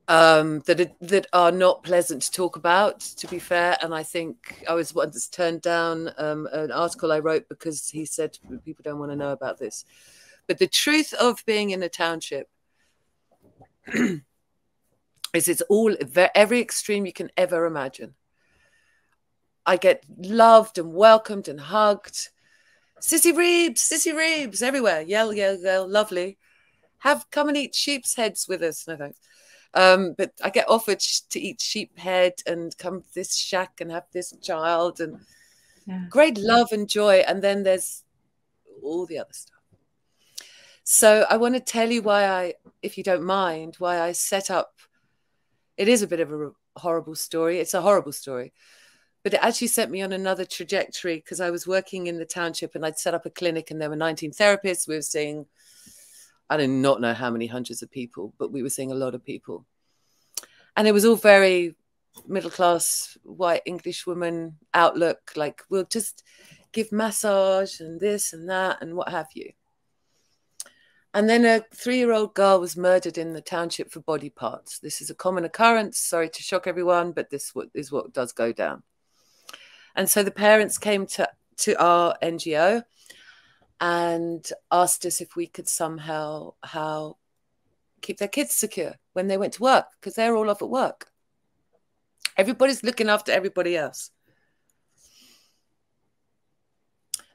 that are not pleasant to talk about, to be fair. And I think I was once turned down an article I wrote because he said people don't want to know about this. But the truth of being in a township is it's all, every extreme you can ever imagine. I get loved and welcomed and hugged. Sissy Reeves everywhere. Yell, yell, yell, lovely. Come and eat sheep's heads with us. No thanks. But I get offered to eat sheep head and come to this shack and have this child, and great love and joy. And then there's all the other stuff. So I want to tell you why if you don't mind, why I set up. It is a bit of a horrible story. It's a horrible story, but it actually set me on another trajectory because I was working in the township and I'd set up a clinic and there were 19 therapists. We were seeing, I do not know how many hundreds of people, but we were seeing a lot of people. And it was all very middle-class, white English woman outlook, like we'll just give massage and this and that and what have you. And then a 3-year-old girl was murdered in the township for body parts. This is a common occurrence. Sorry to shock everyone, but this is what does go down. And so the parents came to our NGO and asked us if we could somehow keep their kids secure when they went to work, because they're all off at work. Everybody's looking after everybody else.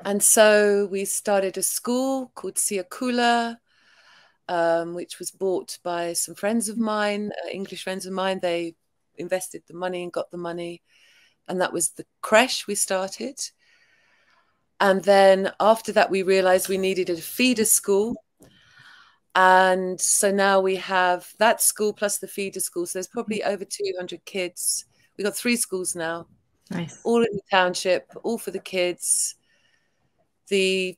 And so we started a school called 𝐂𝐡𝐚𝐩𝐭𝐞𝐫𝐬, which was bought by some friends of mine, English friends of mine. They invested the money and got the money. And that was the creche we started. And then after that, we realized we needed a feeder school. And so now we have that school plus the feeder school. So there's probably over 200 kids. We've got 3 schools now. Nice. All in the township, all for the kids. The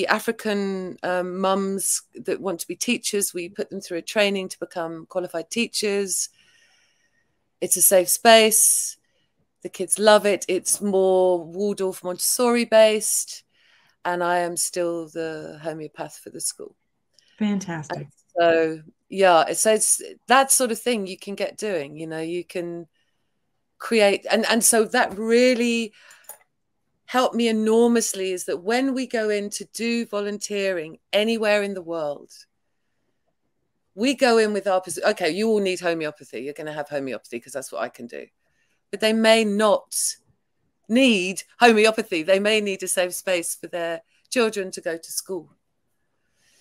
African mums that want to be teachers, we put them through a training to become qualified teachers. It's a safe space. The kids love it. It's more Waldorf Montessori based. And I am still the homeopath for the school. Fantastic. And so, yeah, so it's that sort of thing you can get doing, you know, you can create. And so that really helped me enormously, is that when we go in to do volunteering anywhere in the world, we go in with our, okay, you all need homeopathy. You're going to have homeopathy because that's what I can do. But they may not need homeopathy. They may need a safe space for their children to go to school.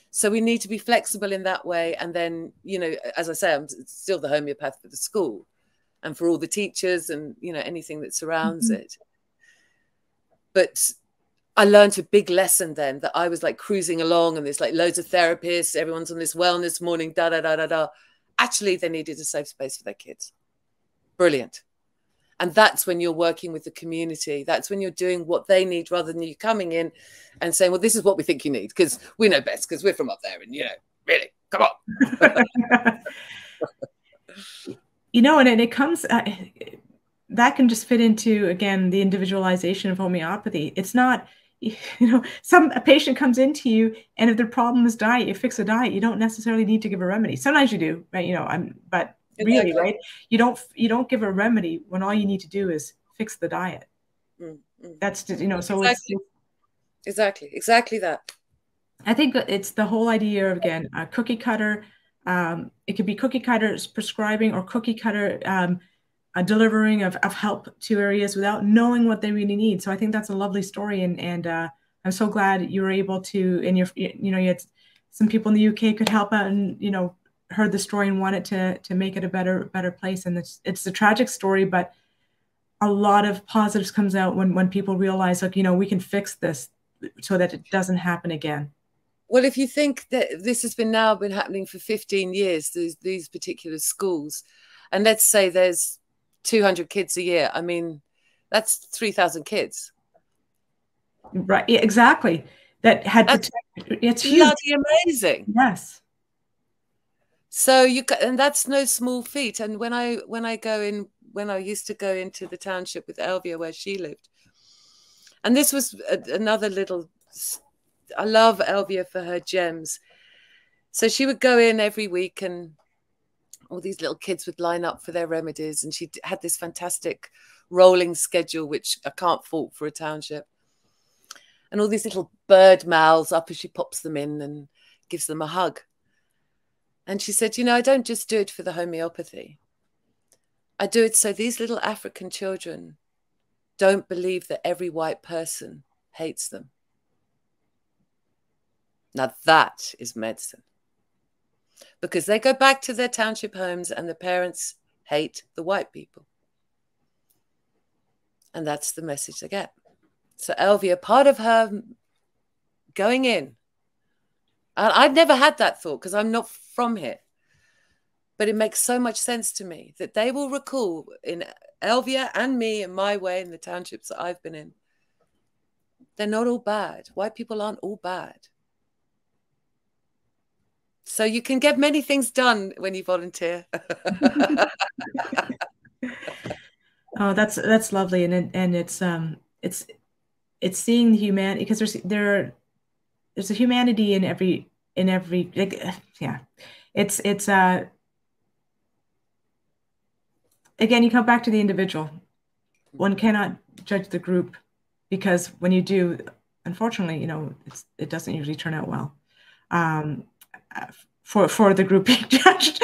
So we need to be flexible in that way. And then, you know, as I say, I'm still the homeopath for the school and for all the teachers and, you know, anything that surrounds it. But I learned a big lesson then, that I was like cruising along and there's like loads of therapists, everyone's on this wellness morning, da, da, da, da, da. Actually, they needed a safe space for their kids. Brilliant. And that's when you're working with the community. That's when you're doing what they need, rather than you coming in and saying, well, this is what we think you need because we know best, because we're from up there and, you know, really, come on. you know, and it comes, that can just fit into, again, the individualization of homeopathy. It's not, you know, a patient comes into you, and if their problem is diet, you fix a diet. You don't necessarily need to give a remedy. Sometimes you do, right? You know, but really, Exactly. right? You don't give a remedy when all you need to do is fix the diet. That's just, you know, so exactly. Exactly that. I think it's the whole idea of, again, a cookie cutter. It could be cookie cutters prescribing, or cookie cutter a delivering of help to areas without knowing what they really need. So I think that's a lovely story, and I'm so glad you were able to, and you know, you had some people in the UK could help out, and, you know, heard the story and wanted to make it a better place. And it's a tragic story, but a lot of positives comes out when people realize, like, you know, we can fix this so that it doesn't happen again. Well, if you think that this has been happening for 15 years, these particular schools, and let's say there's 200 kids a year, I mean, that's 3,000 kids. Right, exactly. That had protected. It's huge. Bloody amazing. Yes. So and that's no small feat. And when I used to go into the township with 𝐂𝐻𝐻𝐸, where she lived, and this was another little, I love 𝐂𝐻𝐻𝐸 for her gems. So she would go in every week, and all these little kids would line up for their remedies, and she had this fantastic rolling schedule, which I can't fault for a township. And all these little bird mouths up as she pops them in and gives them a hug. And she said, you know, I don't just do it for the homeopathy. I do it so these little African children don't believe that every white person hates them. Now that is medicine. Because they go back to their township homes and the parents hate the white people. And that's the message they get. So 𝐂𝐻𝐻𝐸, part of her going in, and I'd never had that thought because I'm not from here, but it makes so much sense to me that they will recall in 𝐂𝐻𝐻𝐸 and me and my way in the townships that I've been in, they're not all bad. White people aren't all bad. So you can get many things done when you volunteer. Oh, that's lovely, and it's seeing the humanity, because there's a humanity in every like, yeah, it's again, you come back to the individual. One cannot judge the group, because when you do, unfortunately, you know, it doesn't usually turn out well. For the group being judged.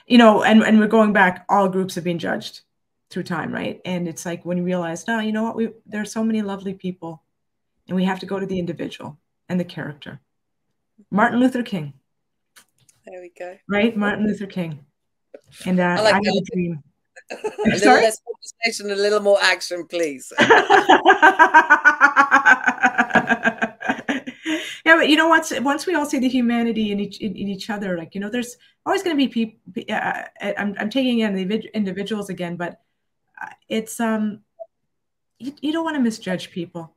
You know, and we're going back, all groups have been judged through time, right? And it's like, when you realize, no, you know what, there are so many lovely people, and we have to go to the individual and the character. Martin Luther King. There we go. Right? Martin Luther King. And I had a dream. A little less conversation, a little more action, please. Yeah, but you know, once we all see the humanity in each other, like, you know, there's always going to be people. I'm taking in the individuals again, but it's you don't want to misjudge people.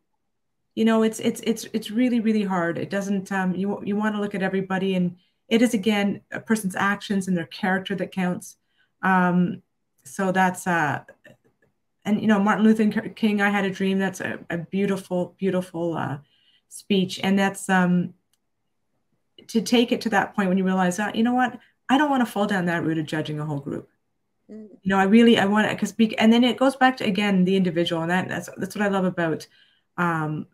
You know, it's really, really hard. It doesn't you want to look at everybody, and it is, again, a person's actions and their character that counts. So that's and, you know, Martin Luther King, I had a dream. That's a beautiful, beautiful speech. And that's to take it to that point when you realize that, you know what, I don't want to fall down that route of judging a whole group. You know, I want to speak. And then it goes back to, again, the individual. And that's what I love about, and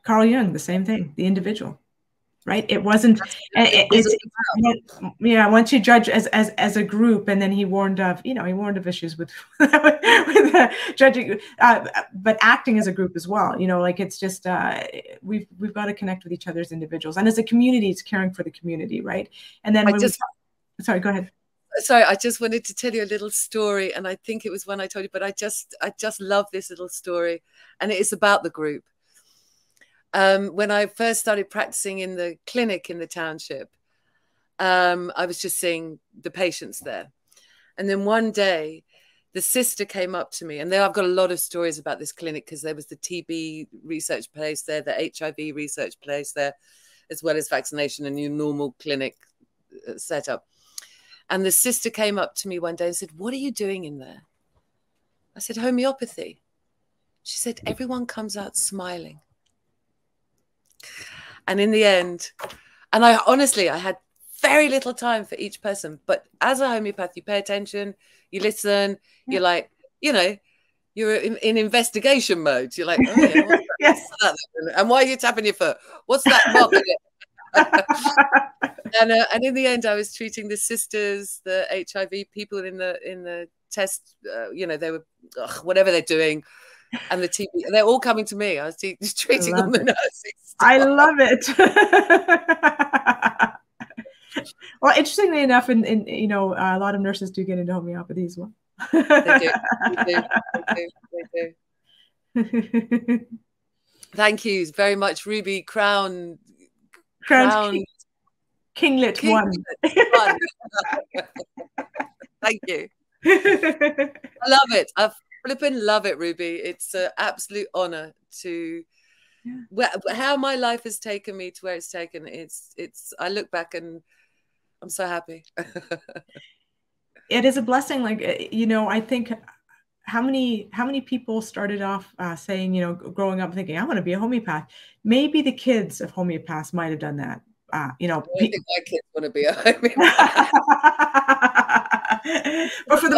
Carl Jung, the same thing, the individual. Right? It wasn't. Yeah. Once you judge as a group, and then he warned of issues with judging, but acting as a group as well. You know, like, it's just we've got to connect with each other as individuals, and as a community, it's caring for the community, right? And then sorry, go ahead. Sorry, I just wanted to tell you a little story, and I think it was one I told you, but I just love this little story, and it is about the group. When I first started practicing in the clinic in the township, I was just seeing the patients there. And then one day, the sister came up to me, and I've got a lot of stories about this clinic, because there was the TB research place there, the HIV research place there, as well as vaccination and your normal clinic setup. And the sister came up to me one day and said, "What are you doing in there?" I said, "Homeopathy." She said, "Everyone comes out smiling." And in the end, and I honestly, I had very little time for each person. But as a homeopath, you pay attention, you listen, you're like, you know, you're in investigation mode. You're like, "Oh yeah, what's that? Yes. What's that? And why are you tapping your foot? What's that mark on it?" And in the end, I was treating the sisters, the HIV people in the test. You know, they were whatever they're doing, and the TB. They're all coming to me. I was treating all the nurses. I love it. Well, interestingly enough, in you know, a lot of nurses do get into homeopathy as well. They do. They do. Thank you very much, Ruby Crown Kinglet one. Thank you. I love it. I flipping love it, Ruby. It's an absolute honor to how my life has taken me to where it's taken. It's I look back and I'm so happy. It is a blessing. Like, you know, I think how many people started off saying, you know, growing up thinking, I want to be a homeopath. Maybe the kids of homeopaths might have done that. You know, I think my kids want to be a homeopath. But for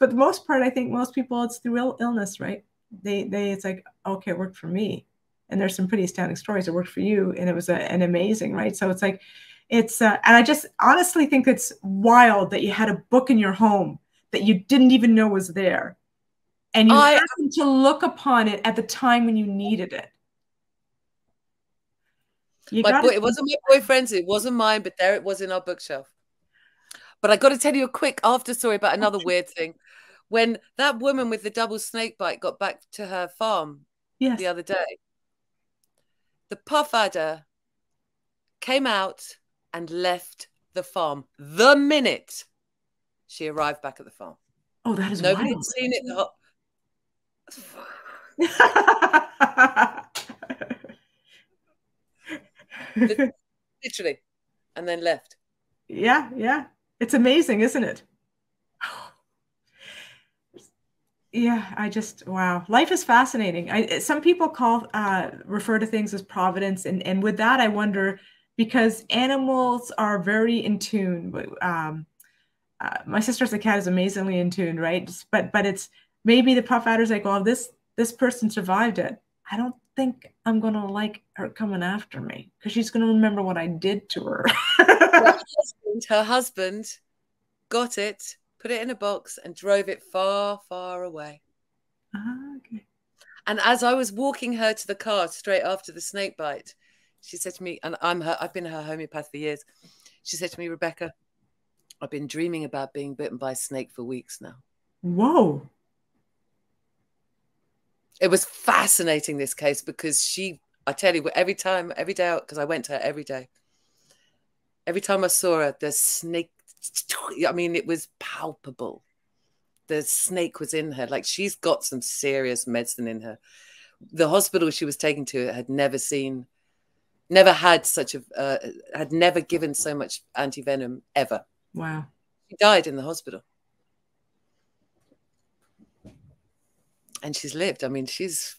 the most part, I think most people, it's through illness, right? It's like, okay, it worked for me. And there's some pretty astounding stories. It worked for you, and it was an amazing, right? So it's like, it's and I just honestly think it's wild that you had a book in your home that you didn't even know was there, and you happened to look upon it at the time when you needed it. It wasn't my boyfriend's, it wasn't mine, but there it was in our bookshelf. But I got to tell you a quick after story about another weird thing. When that woman with the double snake bite got back to her farm the other day, the puff adder came out and left the farm the minute she arrived back at the farm. Oh, that is nobody wild. had seen it. Literally, and then left. Yeah, yeah. It's amazing, isn't it? Yeah, wow. Life is fascinating. Some people refer to things as providence, and with that, I wonder, because animals are very in tune. My sister's a cat is amazingly in tune, right? But it's maybe the puff adder's like, well, this person survived it. I don't think I'm gonna like her coming after me because she's gonna remember what I did to her. Her husband got it, put it in a box, and drove it far, far away. Okay. And as I was walking her to the car straight after the snake bite, she said to me, and I've been her homeopath for years. She said to me, "Rebecca, I've been dreaming about being bitten by a snake for weeks now." Whoa. It was fascinating, this case, because I tell you, every day, because I went to her every day. Every time I saw her, the snake, I mean, it was palpable. The snake was in her. Like, she's got some serious medicine in her. The hospital she was taken to had never given so much anti-venom ever. Wow. She died in the hospital. And she's lived. I mean, she's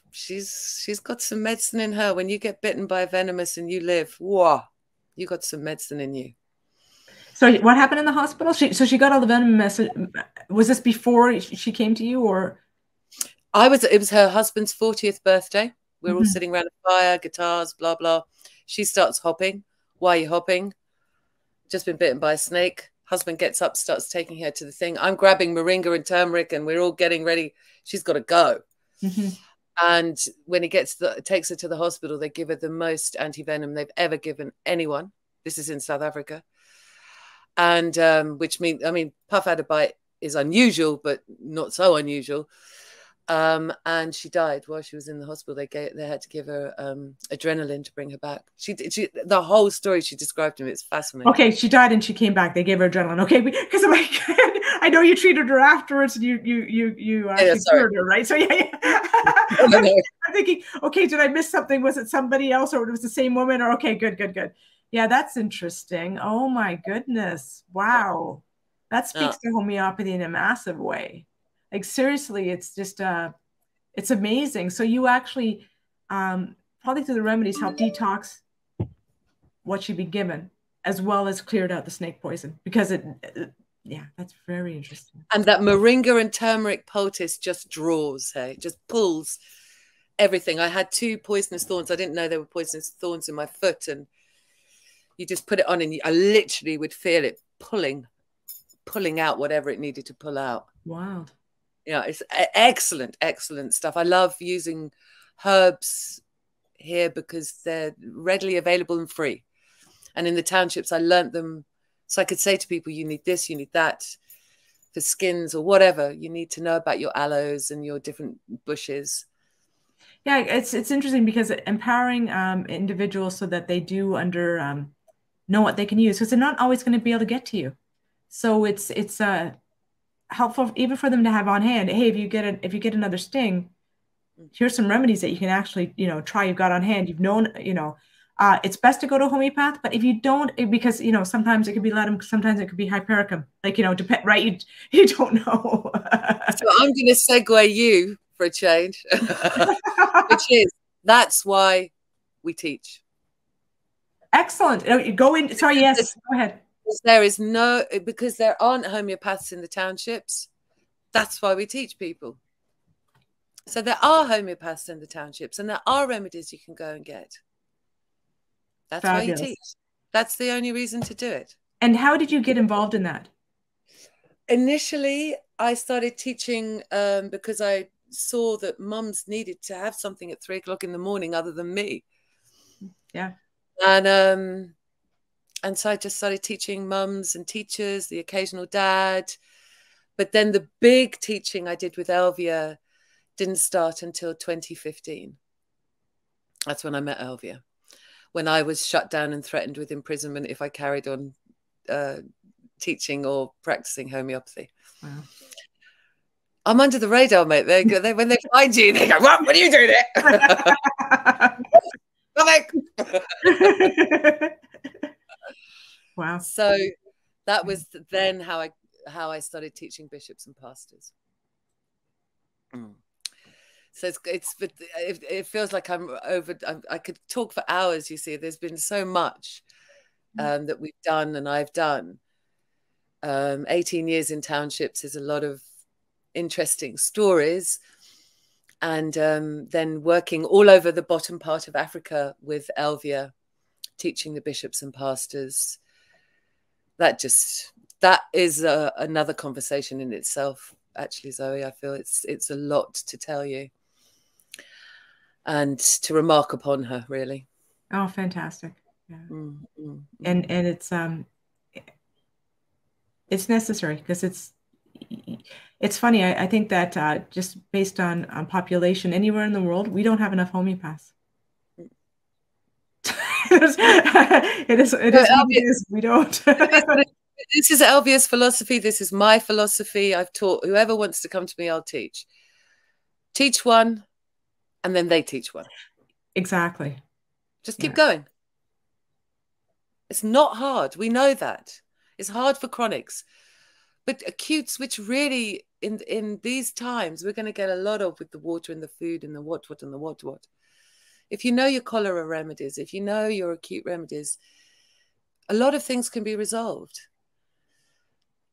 got some medicine in her. When you get bitten by a venomous and you live, whoa, you got some medicine in you. So what happened in the hospital? So she got all the venom message. Was this before she came to you, or? It was her husband's 40th birthday. We were all sitting around a fire, guitars, blah, blah. She starts hopping. Why are you hopping? Just been bitten by a snake. Husband gets up, starts taking her to the thing. I'm grabbing moringa and turmeric, and we're all getting ready. She's got to go. And when he takes her to the hospital, they give her the most anti-venom they've ever given anyone. This is in South Africa. And which means, I mean, puff adder bite is unusual, but not so unusual. And she died while she was in the hospital. They had to give her adrenaline to bring her back. The whole story she described to me, it's fascinating. Okay, she died and she came back. They gave her adrenaline. Okay, because I'm like, I know you treated her afterwards, and you actually cured her, right? So yeah. I'm thinking, okay, did I miss something? Was it somebody else, or it was the same woman? Or okay, good. Yeah, that's interesting. Oh my goodness. Wow. That speaks to homeopathy in a massive way. Like seriously, it's just it's amazing. So you actually probably through the remedies help detox what she'd be given, as well as cleared out the snake poison. Because yeah, that's very interesting. And that moringa and turmeric poultice just draws, hey, just pulls everything. I had 2 poisonous thorns. I didn't know there were poisonous thorns in my foot, and you just put it on, and I literally would feel it pulling out whatever it needed to pull out. Wow. Yeah, it's excellent, excellent stuff. I love using herbs here because they're readily available and free. And in the townships, I learned them so I could say to people, you need this, you need that for skins or whatever. You need to know about your aloes and your different bushes. Yeah, it's interesting because empowering individuals so that they do know what they can use, because they're not always going to be able to get to you. So it's helpful even for them to have on hand. Hey, if you get another sting, here's some remedies that you can actually try. You've got on hand. You've known it's best to go to a homeopath, but if you don't, because sometimes it could be latinum, sometimes it could be hypericum. Like depend, right? You don't know. So I'm going to segue you for a change, which is that's why we teach. Excellent. Go in. Sorry, yes. Go ahead. Because there aren't homeopaths in the townships. That's why we teach people. So there are homeopaths in the townships, and there are remedies you can go and get. That's Fabulous. Why you teach. That's the only reason to do it. And how did you get involved in that? Initially, I started teaching because I saw that mums needed to have something at 3 o'clock in the morning other than me. Yeah. And so I just started teaching mums and teachers, the occasional dad. But then the big teaching I did with 𝐂𝐻𝐸𝐬 didn't start until 2015. That's when I met 𝐂𝐻𝐸𝐬, when I was shut down and threatened with imprisonment if I carried on teaching or practicing homeopathy. Wow. I'm under the radar, mate. When they find you, they go, what are you doing there? Wow. So that was then how I started teaching bishops and pastors. So it feels like I could talk for hours. You see, there's been so much that we've done and I've done. 18 years in townships is a lot of interesting stories. And then working all over the bottom part of Africa with 𝐂𝐻𝐸𝐬, teaching the bishops and pastors. That is another conversation in itself, actually, Zoe. I feel it's a lot to tell you and to remark upon her, really. Oh, fantastic. Yeah. And it's necessary because it's funny. I think that just based on population anywhere in the world, we don't have enough homeopaths. It is. We don't. This is 𝐂𝐻𝐸𝐬's philosophy. This is my philosophy. I've taught whoever wants to come to me, I'll teach. Teach one, and then they teach one. Exactly. Just keep going. It's not hard. We know that. It's hard for chronics. But acutes, which really, in these times, we're going to get a lot of with the water and the food and the what and the what. If you know your cholera remedies, if you know your acute remedies, a lot of things can be resolved.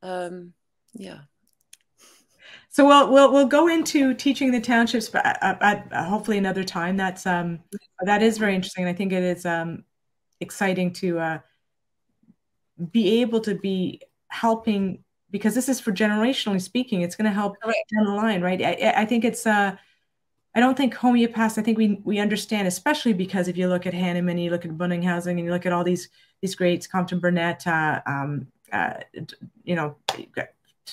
Yeah. So we'll go into teaching the townships, but at hopefully another time. That is very interesting. I think it is exciting to be able to be helping, because this is for generationally speaking. It's going to help down the line, right? I think it's. I don't think homeopaths. I think we understand, especially because if you look at Hahnemann, you look at Bunninghausen, and you look at all these greats, Compton Burnett,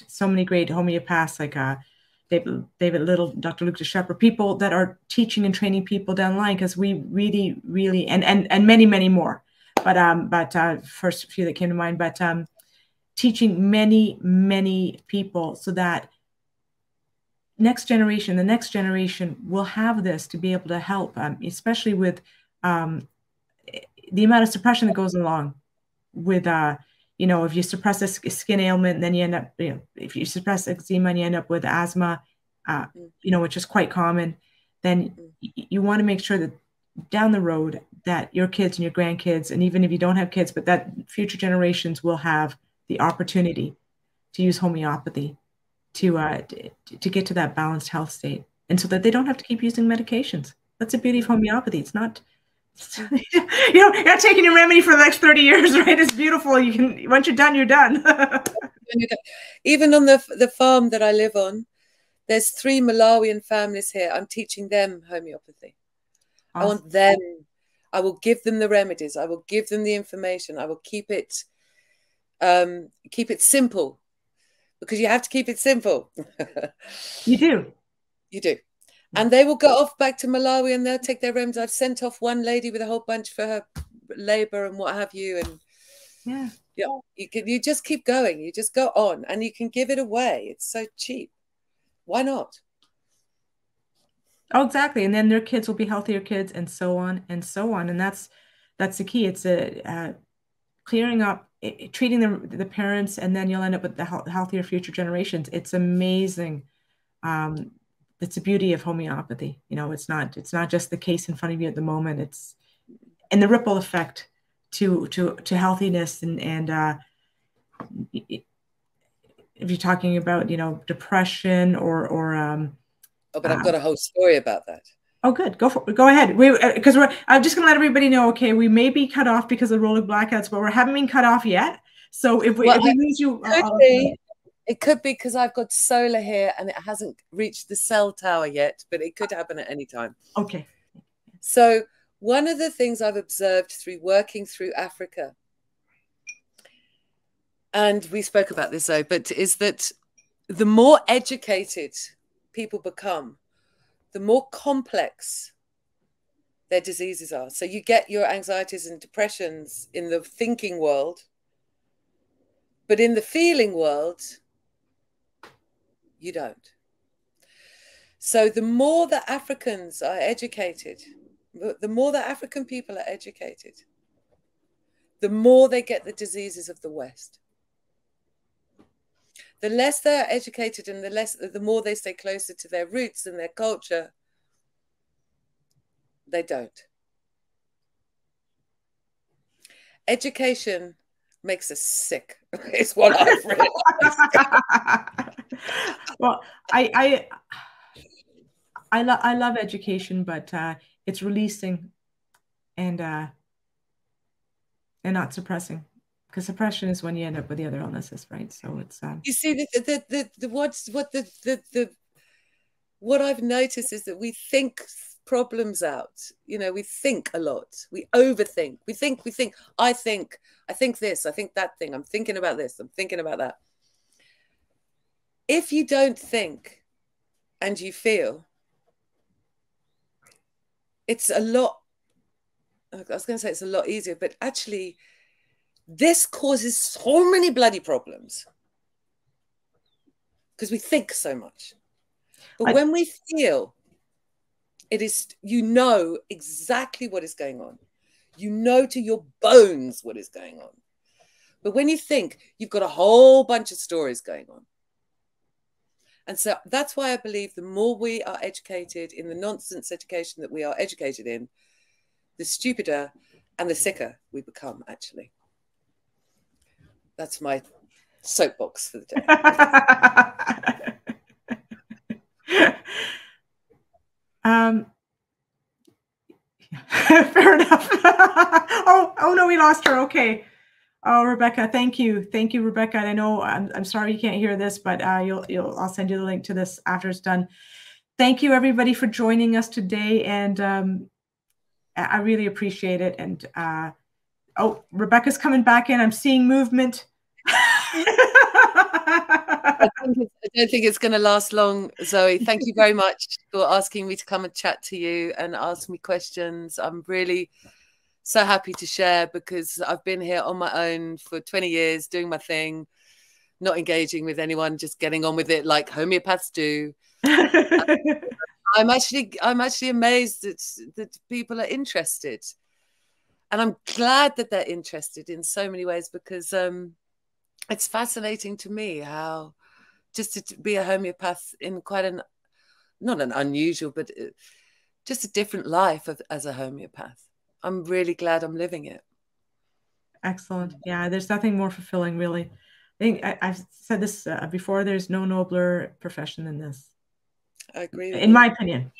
so many great homeopaths like David Little, Dr. Luke DeShepard, people that are teaching and training people down the line, because we really and many more. But first few that came to mind, but teaching many people so that the next generation will have this to be able to help, especially with the amount of suppression that goes along with, you know, if you suppress a skin ailment, then you end up, you know, if you suppress eczema and you end up with asthma, you know, which is quite common, then you want to make sure that down the road that your kids and your grandkids, and even if you don't have kids, but that future generations will have the opportunity to use homeopathy to get to that balanced health state, and so that they don't have to keep using medications. That's the beauty of homeopathy. It's not, you know, you're not taking your remedy for the next 30 years, right? It's beautiful. You can, once you're done, you're done. Even on the farm that I live on, there's 3 Malawian families here. I'm teaching them homeopathy. Awesome. I want them. I will give them the remedies. I will give them the information. I will keep it simple, because you have to keep it simple. You do. You do. And they will go off back to Malawi and they'll take their remedies. I've sent off one lady with a whole bunch for her labor and what have you. And yeah, you just keep going. You just go on and you can give it away. It's so cheap. Why not? Oh, exactly. And then their kids will be healthier kids, and so on and so on. And that's the key. It's clearing up, treating the parents, and then you'll end up with the healthier future generations. It's amazing. It's the beauty of homeopathy. You know, it's not just the case in front of you at the moment. It's and the ripple effect to healthiness, and if you're talking about, you know, depression or oh, but I've got a whole story about that. Oh, good. Go ahead. Because I'm just going to let everybody know, okay, we may be cut off because of rolling blackouts, but we haven't been cut off yet. So if we lose you... It could be because I've got solar here and it hasn't reached the cell tower yet, but it could happen at any time. Okay. So one of the things I've observed through working through Africa, and we spoke about this though, but is that the more educated people become, the more complex their diseases are. So you get your anxieties and depressions in the thinking world, but in the feeling world, you don't. So the more that Africans are educated, the more that African people are educated, the more they get the diseases of the West. The less they're educated and the more they stay closer to their roots and their culture, they don't. Education makes us sick. It's what I've realized. Well, I love education, but it's releasing and not suppressing. Because suppression is when you end up with the other illnesses, right? So it's you see what I've noticed is that we think problems out. You know, we think a lot. We overthink. We think. I think this. I think that thing. I'm thinking about this. I'm thinking about that. If you don't think and you feel, it's a lot. I was going to say it's a lot easier, but actually, this causes so many bloody problems because we think so much. But when we feel, it is, you know exactly what is going on. You know to your bones what is going on. But when you think, you've got a whole bunch of stories going on. And so that's why I believe the more we are educated in the nonsense education that we are educated in, the stupider and the sicker we become, actually. That's my soapbox for the day. Fair enough. oh no, we lost her. Okay. Oh, Rebecca, thank you, Rebecca. And I know I'm sorry you can't hear this, but I'll send you the link to this after it's done. Thank you, everybody, for joining us today, and I really appreciate it. And oh, Rebecca's coming back in. I'm seeing movement. I don't think it's going to last long, Zoe. Thank you very much for asking me to come and chat to you and ask me questions. I'm really so happy to share because I've been here on my own for 20 years, doing my thing, not engaging with anyone, just getting on with it like homeopaths do. I'm actually amazed that people are interested. And I'm glad that they're interested in so many ways, because it's fascinating to me how just to be a homeopath in quite an, not an unusual, but just a different life as a homeopath. I'm really glad I'm living it. Excellent. Yeah, there's nothing more fulfilling, really. I think I've said this before, there's no nobler profession than this. I agree with in you. my opinion.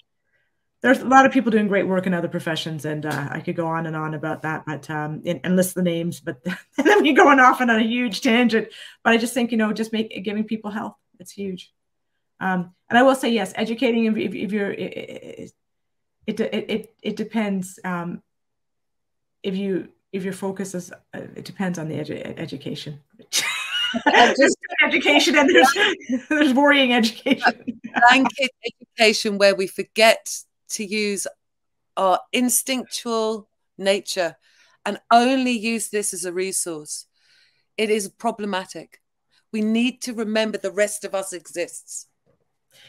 There's a lot of people doing great work in other professions, and I could go on and on about that, but and list the names, but then we're going off on a huge tangent. But I just think, just giving people health, it's huge. And I will say, yes, educating, if you're, it depends. If your focus is, it depends on the education. There's education, and there's worrying education. Blanket education where we forget to use our instinctual nature and only use this as a resource. It is problematic. We need to remember the rest of us exists.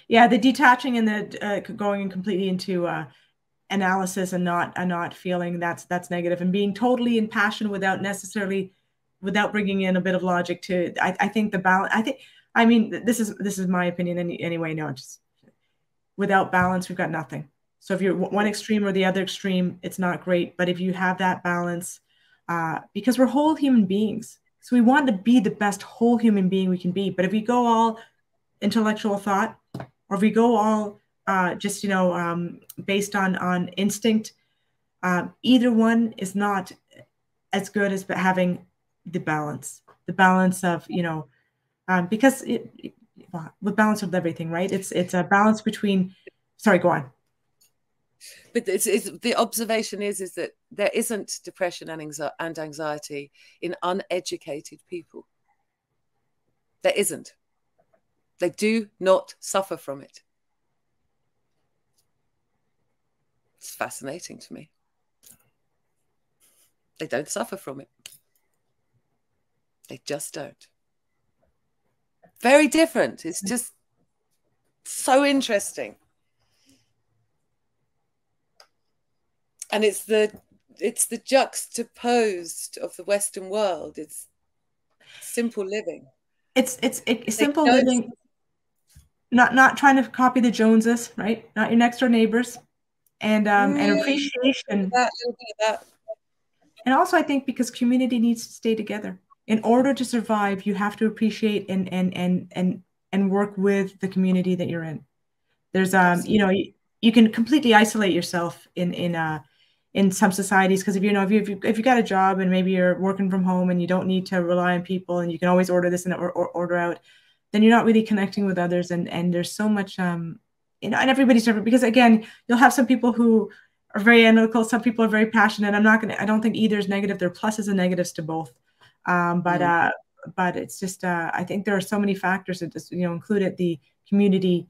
Yeah, the detaching and the going completely into analysis and not feeling that's negative, and being totally impassioned without bringing in a bit of logic to. I think the balance. I mean, this is my opinion anyway. No, just without balance, we've got nothing. So if you're one extreme or the other extreme, it's not great. But if you have that balance, because we're whole human beings, so we want to be the best whole human being we can be. But if we go all intellectual thought, or if we go all just based on instinct, either one is not as good as having the balance of because with balance with everything, right? It's a balance between. Sorry, go on. But the observation is that there isn't depression and anxiety in uneducated people. There isn't. They do not suffer from it. It's fascinating to me. They don't suffer from it. They just don't. Very different. It's just so interesting. And it's the juxtaposed of the Western world. It's simple living. It's simple living. Not trying to copy the Joneses, right? Not your next door neighbors, and appreciation. A little bit of that. And also, I think because community needs to stay together. In order to survive, you have to appreciate and work with the community that you're in. There's you can completely isolate yourself in some societies, because if you've got a job and maybe you're working from home and you don't need to rely on people and you can always order this and order out, then you're not really connecting with others, and there's so much and everybody's different, because again, you'll have some people who are very analytical, some people are very passionate. I don't think either is negative. There are pluses and negatives to both. But it's just I think there are so many factors that just included the community,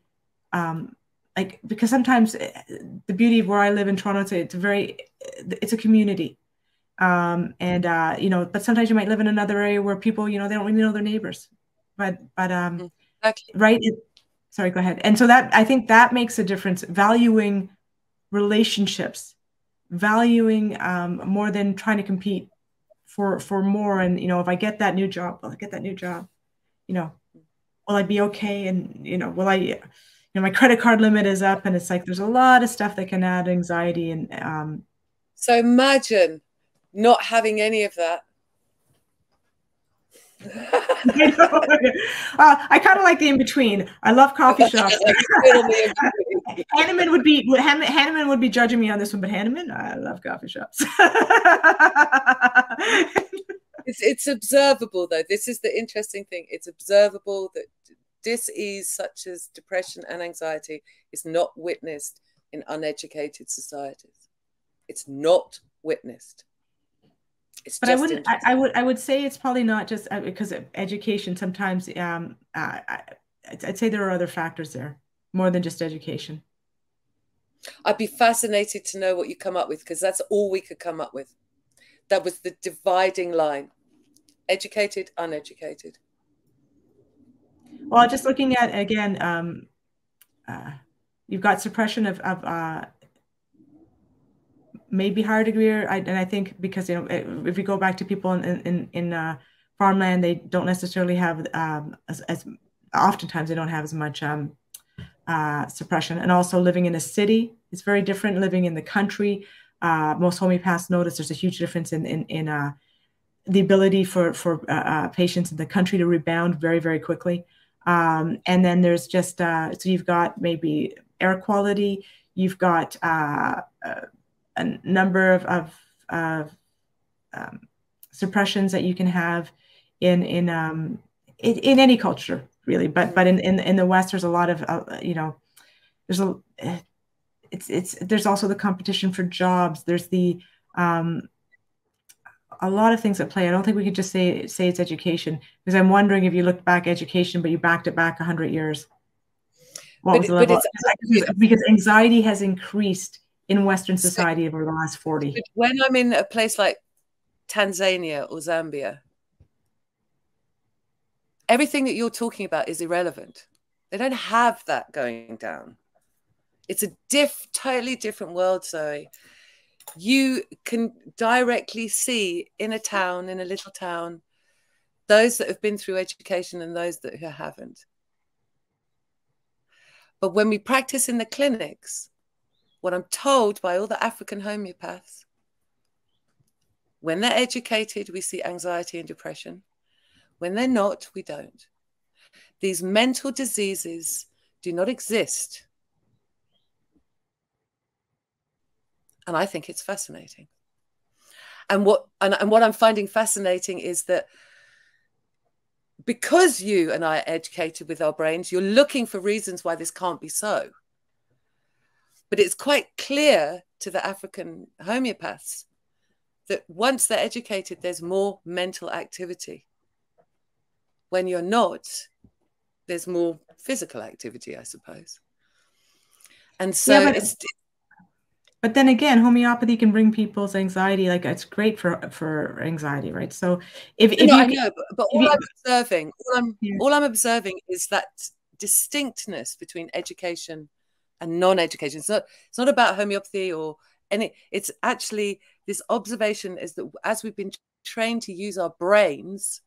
because sometimes the beauty of where I live in Toronto, it's a community, but sometimes you might live in another area where people they don't really know their neighbors, but exactly. Right. Sorry, go ahead. And so that, I think that makes a difference, valuing relationships, valuing more than trying to compete for more. And if I get that new job, will I be okay? And will I, my credit card limit is up, and it's like there's a lot of stuff that can add anxiety. And so imagine not having any of that. I kind of like the in-between. I love coffee shops. Hanneman would be judging me on this one, but Hanneman, I love coffee shops. It's observable, though. This is the interesting thing. It's observable that dis-ease such as depression and anxiety is not witnessed in uneducated societies. It's not witnessed. But I would say it's probably not just because of education. Sometimes I'd say there are other factors there more than just education. I'd be fascinated to know what you come up with, because that's all we could come up with. That was the dividing line: educated, uneducated. Well, just looking at again, you've got suppression of maybe higher degree, and I think because, you know, if you go back to people in farmland, they don't necessarily have as oftentimes they don't have as much suppression. And also living in a city is very different. Living in the country, most homeopaths notice there's a huge difference in the ability for patients in the country to rebound very, very quickly. And then there's just, so you've got maybe air quality, you've got a number of suppressions that you can have in any culture, really. But in the West, there's a lot of, you know, there's also the competition for jobs. There's the, a lot of things at play. I don't think we could just say it's education, because I'm wondering if you looked back education, but you backed it back 100 years. What was the level? Because anxiety has increased in Western society over the last 40. When I'm in a place like Tanzania or Zambia, everything that you're talking about is irrelevant. They don't have that going down. It's a totally different world, Zoe. You can directly see in a town, in a little town, those that have been through education and those that haven't. But when we practice in the clinics, what I'm told by all the African homeopaths, when they're educated, we see anxiety and depression. When they're not, we don't. These mental diseases do not exist. And I think it's fascinating. And what I'm finding fascinating is that because you and I are educated with our brains, you're looking for reasons why this can't be so. But it's quite clear to the African homeopaths that once they're educated, there's more mental activity. When you're not, there's more physical activity, I suppose. And so yeah, but then again, homeopathy can bring people's anxiety. Like, it's great for anxiety, right? So I know, but all I'm observing is that distinctness between education and non-education. It's not about homeopathy or any. It's actually this observation is that as we've been trained to use our brains,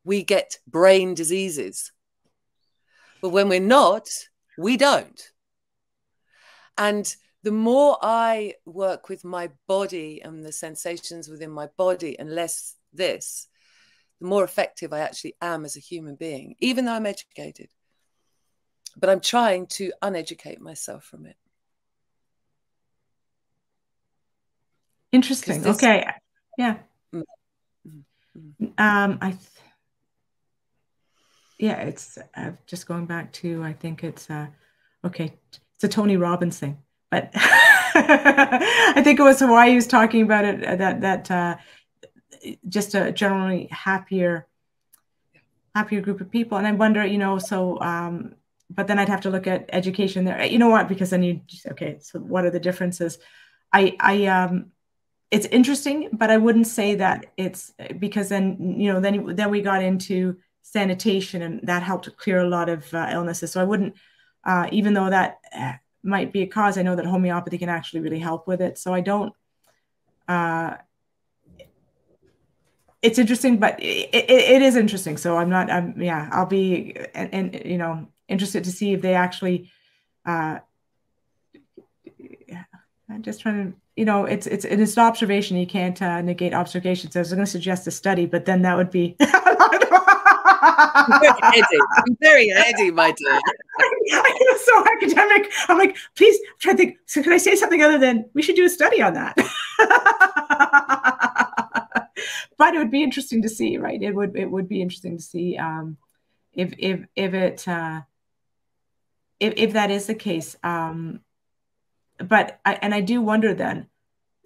we get brain diseases. But when we're not, we don't. And the more I work with my body and the sensations within my body and less this, the more effective I actually am as a human being, even though I'm educated. But I'm trying to uneducate myself from it. Interesting. Okay. Yeah. It's just going back to, I think it's okay. It's a Tony Robbins thing, but I think it was Hawaii he was talking about it. That just a generally happier group of people, and I wonder, you know, so. But then I'd have to look at education there. You know what? Because then you just, okay. So what are the differences? It's interesting, but I wouldn't say that it's because then, you know, then we got into sanitation, and that helped clear a lot of illnesses. So I wouldn't, even though that might be a cause, I know that homeopathy can actually really help with it. So I don't, it's interesting, but it is interesting. So I'll be, and you know, interested to see if they actually, I'm just trying to, you know, it's an observation. You can't negate observations. So I was going to suggest a study, but then that would be very heady, my dear. I'm so academic. I'm like, please, I'm trying to think. So can I say something other than we should do a study on that? But it would be interesting to see, right? It would be interesting to see if that is the case. But I do wonder then.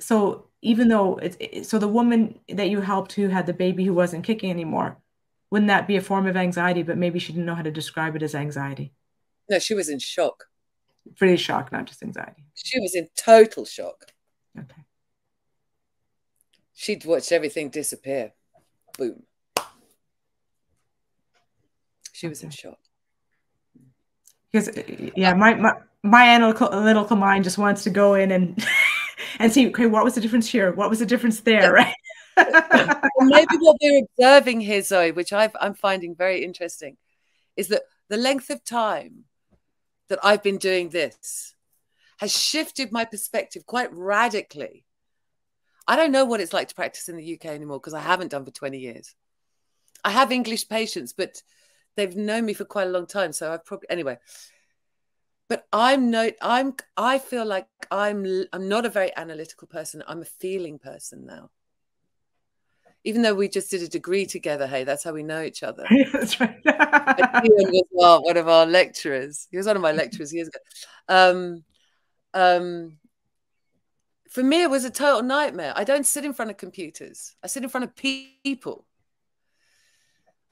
So even though so the woman that you helped who had the baby who wasn't kicking anymore, wouldn't that be a form of anxiety? But maybe she didn't know how to describe it as anxiety. No, she was in shock. Pretty shock, not just anxiety. She was in total shock. Okay. She'd watched everything disappear. Boom. She was in shock. Because yeah, my analytical mind just wants to go in and and see, okay, what was the difference here? What was the difference there, right? Well, maybe what we're observing here, Zoe, which I'm finding very interesting, is that the length of time that I've been doing this has shifted my perspective quite radically. I don't know what it's like to practice in the UK anymore because I haven't done for 20 years. I have English patients, but they've known me for quite a long time. So I've probably, anyway, but I feel like I'm not a very analytical person. I'm a feeling person now. Even though we just did a degree together, hey, that's how we know each other. That's right. Ian was one of our lecturers. He was one of my lecturers years ago. For me, it was a total nightmare. I don't sit in front of computers. I sit in front of people.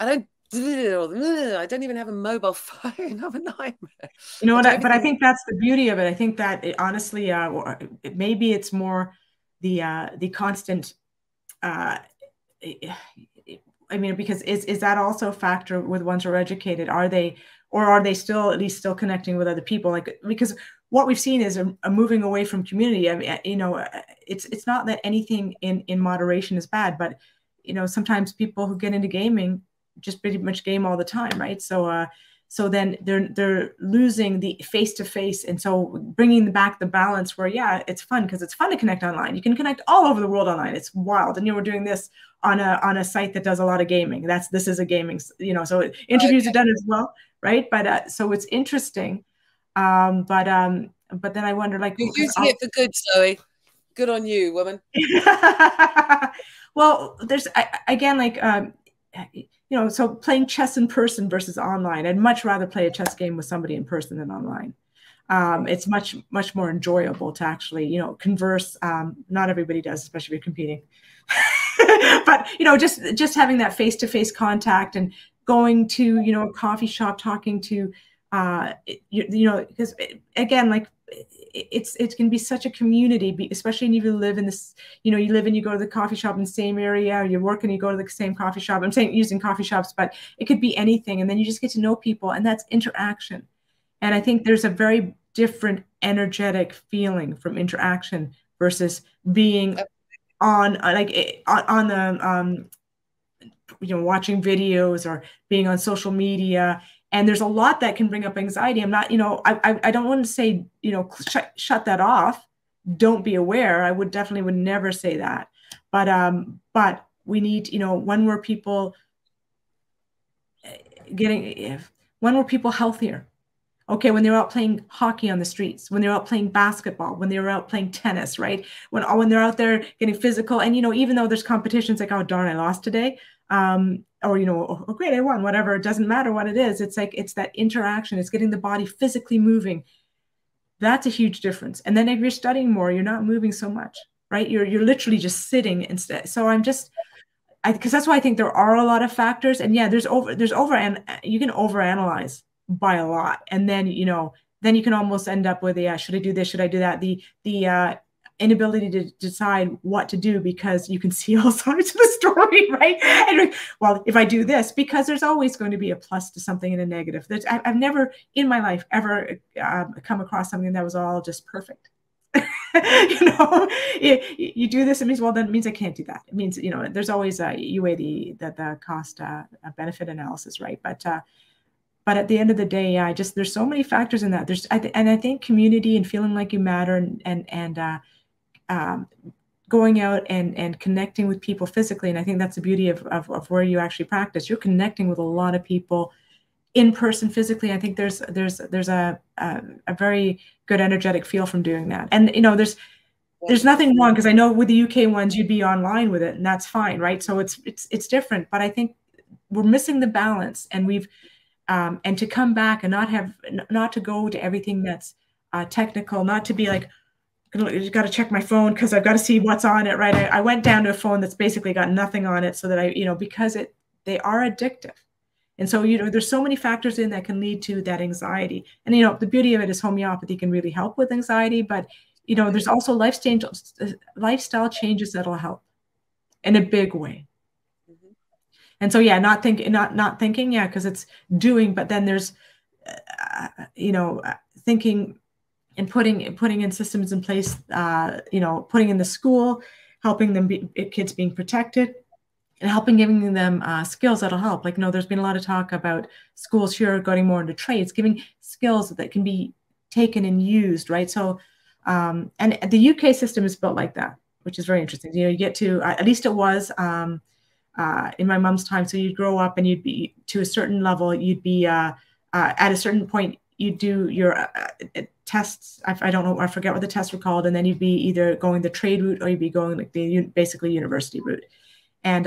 I don't even have a mobile phone. I'm a nightmare. You know what? But I think that's the beauty of it. I think that honestly, maybe it's more the constant. I mean, because is that also a factor with ones who are educated? Are they still at least still connecting with other people? Like, because what we've seen is a moving away from community. I mean, you know, it's not that anything in moderation is bad, but you know, sometimes people who get into gaming just pretty much game all the time, right? So then they're losing the face-to-face, and so bringing back the balance where, yeah, it's fun because it's fun to connect online. You can connect all over the world online. It's wild. And you know, we're doing this on a site that does a lot of gaming. This is a gaming, you know, so interviews are done as well, right? But so it's interesting. But then I wonder, like, you're using it for good, Zoe. Good on you, woman. Well, there's again, like, you know, so playing chess in person versus online. I'd much rather play a chess game with somebody in person than online. It's much more enjoyable to actually, you know, converse. Not everybody does, especially if you're competing. But you know, just having that face-to-face contact and going to, you know, a coffee shop, talking to, you know, because again, like, it can be such a community, especially if you live in this, you know, you live and you go to the coffee shop in the same area, or you work and you go to the same coffee shop. I'm saying using coffee shops, but it could be anything. And then you just get to know people, and that's interaction. And I think there's a very different energetic feeling from interaction versus being on the you know, watching videos or being on social media. And there's a lot that can bring up anxiety. I'm not, you know, I don't want to say, you know, shut that off. Don't be aware. I would never say that. But we need, you know, when were people healthier? Okay, when they were out playing hockey on the streets, when they were out playing basketball, when they were out playing tennis, right? When they're out there getting physical, and you know, even though there's competitions like, oh darn, I lost today, or you know, oh great, I won, whatever. It doesn't matter what it is. It's like, it's that interaction. It's getting the body physically moving. That's a huge difference. And then if you're studying more, you're not moving so much, right? You're literally just sitting instead. So because that's why I think there are a lot of factors. And yeah, and you can overanalyze by a lot, and then, you know, then you can almost end up with should I do this, should I do that, the inability to decide what to do because you can see all sides of the story, right? And well, if I do this, because there's always going to be a plus to something and a negative. I've never in my life ever come across something that was all just perfect. You know, you do this, it means, well, then it means I can't do that. It means, you know, there's always you weigh the cost benefit analysis, right? But at the end of the day, yeah, there's so many factors in that. And I think community and feeling like you matter, and going out and connecting with people physically. And I think that's the beauty of where you actually practice. You're connecting with a lot of people in person physically. I think there's a very good energetic feel from doing that. And you know, there's nothing wrong, because I know with the UK ones you'd be online with it, and that's fine, right? So it's different. But I think we're missing the balance, and and to come back and not to go to everything that's technical, not to be like, you got to check my phone because I've got to see what's on it, right? I went down to a phone that's basically got nothing on it, so that you know, because they are addictive. And so, you know, there's so many factors in that can lead to that anxiety. And, you know, the beauty of it is homeopathy can really help with anxiety, but, you know, there's also lifestyle changes that'll help in a big way. And so, yeah, not thinking, yeah, because it's doing, but then there's, you know, thinking and putting in systems in place, you know, putting in the school, helping them kids being protected, and helping giving them skills that'll help. Like, you know, there's been a lot of talk about schools here going more into trades, giving skills that can be taken and used, right? So, and the UK system is built like that, which is very interesting. You know, you get to, at least it was in my mom's time. So you'd grow up and you'd be to a certain level, you'd be at a certain point, you'd do your tests. I don't know, I forget what the tests were called. And then you'd be either going the trade route or you'd be going like the basically university route. And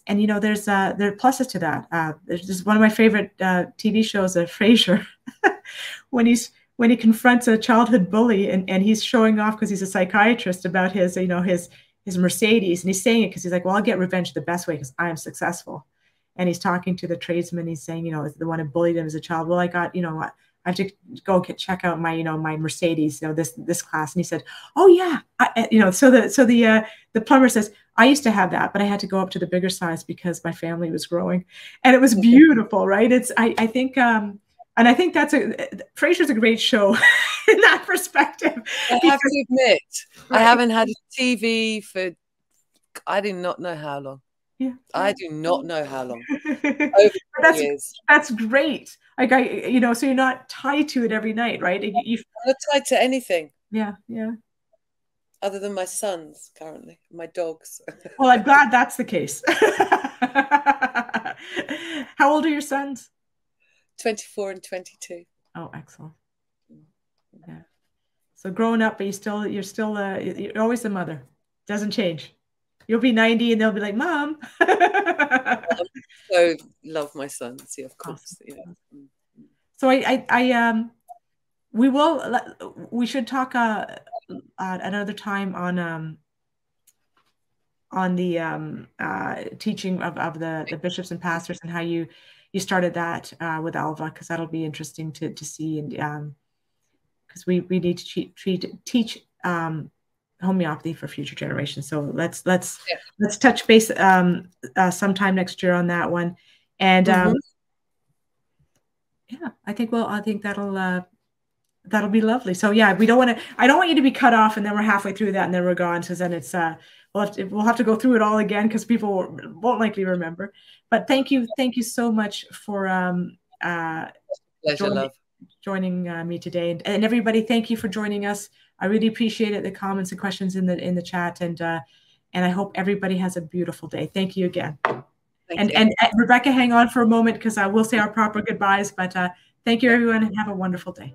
you know, there are pluses to that. There's just one of my favorite TV shows, Frasier, when he confronts a childhood bully and he's showing off because he's a psychiatrist about his, you know, his Mercedes, and he's saying it because he's like, well, I'll get revenge the best way because I am successful. And he's talking to the tradesman. He's saying, you know, the one who bullied him as a child. Well, I got, you know, I have to go check out my, you know, my Mercedes, you know, this class. And he said, oh yeah, you know, so the plumber says, I used to have that, but I had to go up to the bigger size because my family was growing, and it was beautiful, right? It's I think and I think Frasier's a great show in that perspective. I have to admit, right? I haven't had a TV for I do not know how long. Yeah, I do not know how long. Over years. That's great. Like you know, so you're not tied to it every night, right? I'm not tied to anything. Yeah, yeah. Other than my sons currently, my dogs. Well, I'm glad that's the case. How old are your sons? 24 and 22. Oh, excellent. Yeah. So growing up, but you're always the mother. Doesn't change. You'll be 90 and they'll be like, Mom. I so love my sons. Yeah, of course. Awesome. Yeah. So we should talk at another time on the teaching of the bishops and pastors and how you started that with Alva, because that'll be interesting to see, and because we need to teach homeopathy for future generations. So let's touch base sometime next year on that one, and yeah, I think that'll be lovely. So yeah, I don't want you to be cut off and then we're halfway through that and then we're gone, because then it's we'll have to go through it all again because people won't likely remember. But thank you so much for joining me today, and everybody, thank you for joining us. I really appreciate it, the comments and questions in the chat, and I hope everybody has a beautiful day. Thank you again. Thank you. And Rebecca, hang on for a moment because I will say our proper goodbyes, but thank you everyone and have a wonderful day.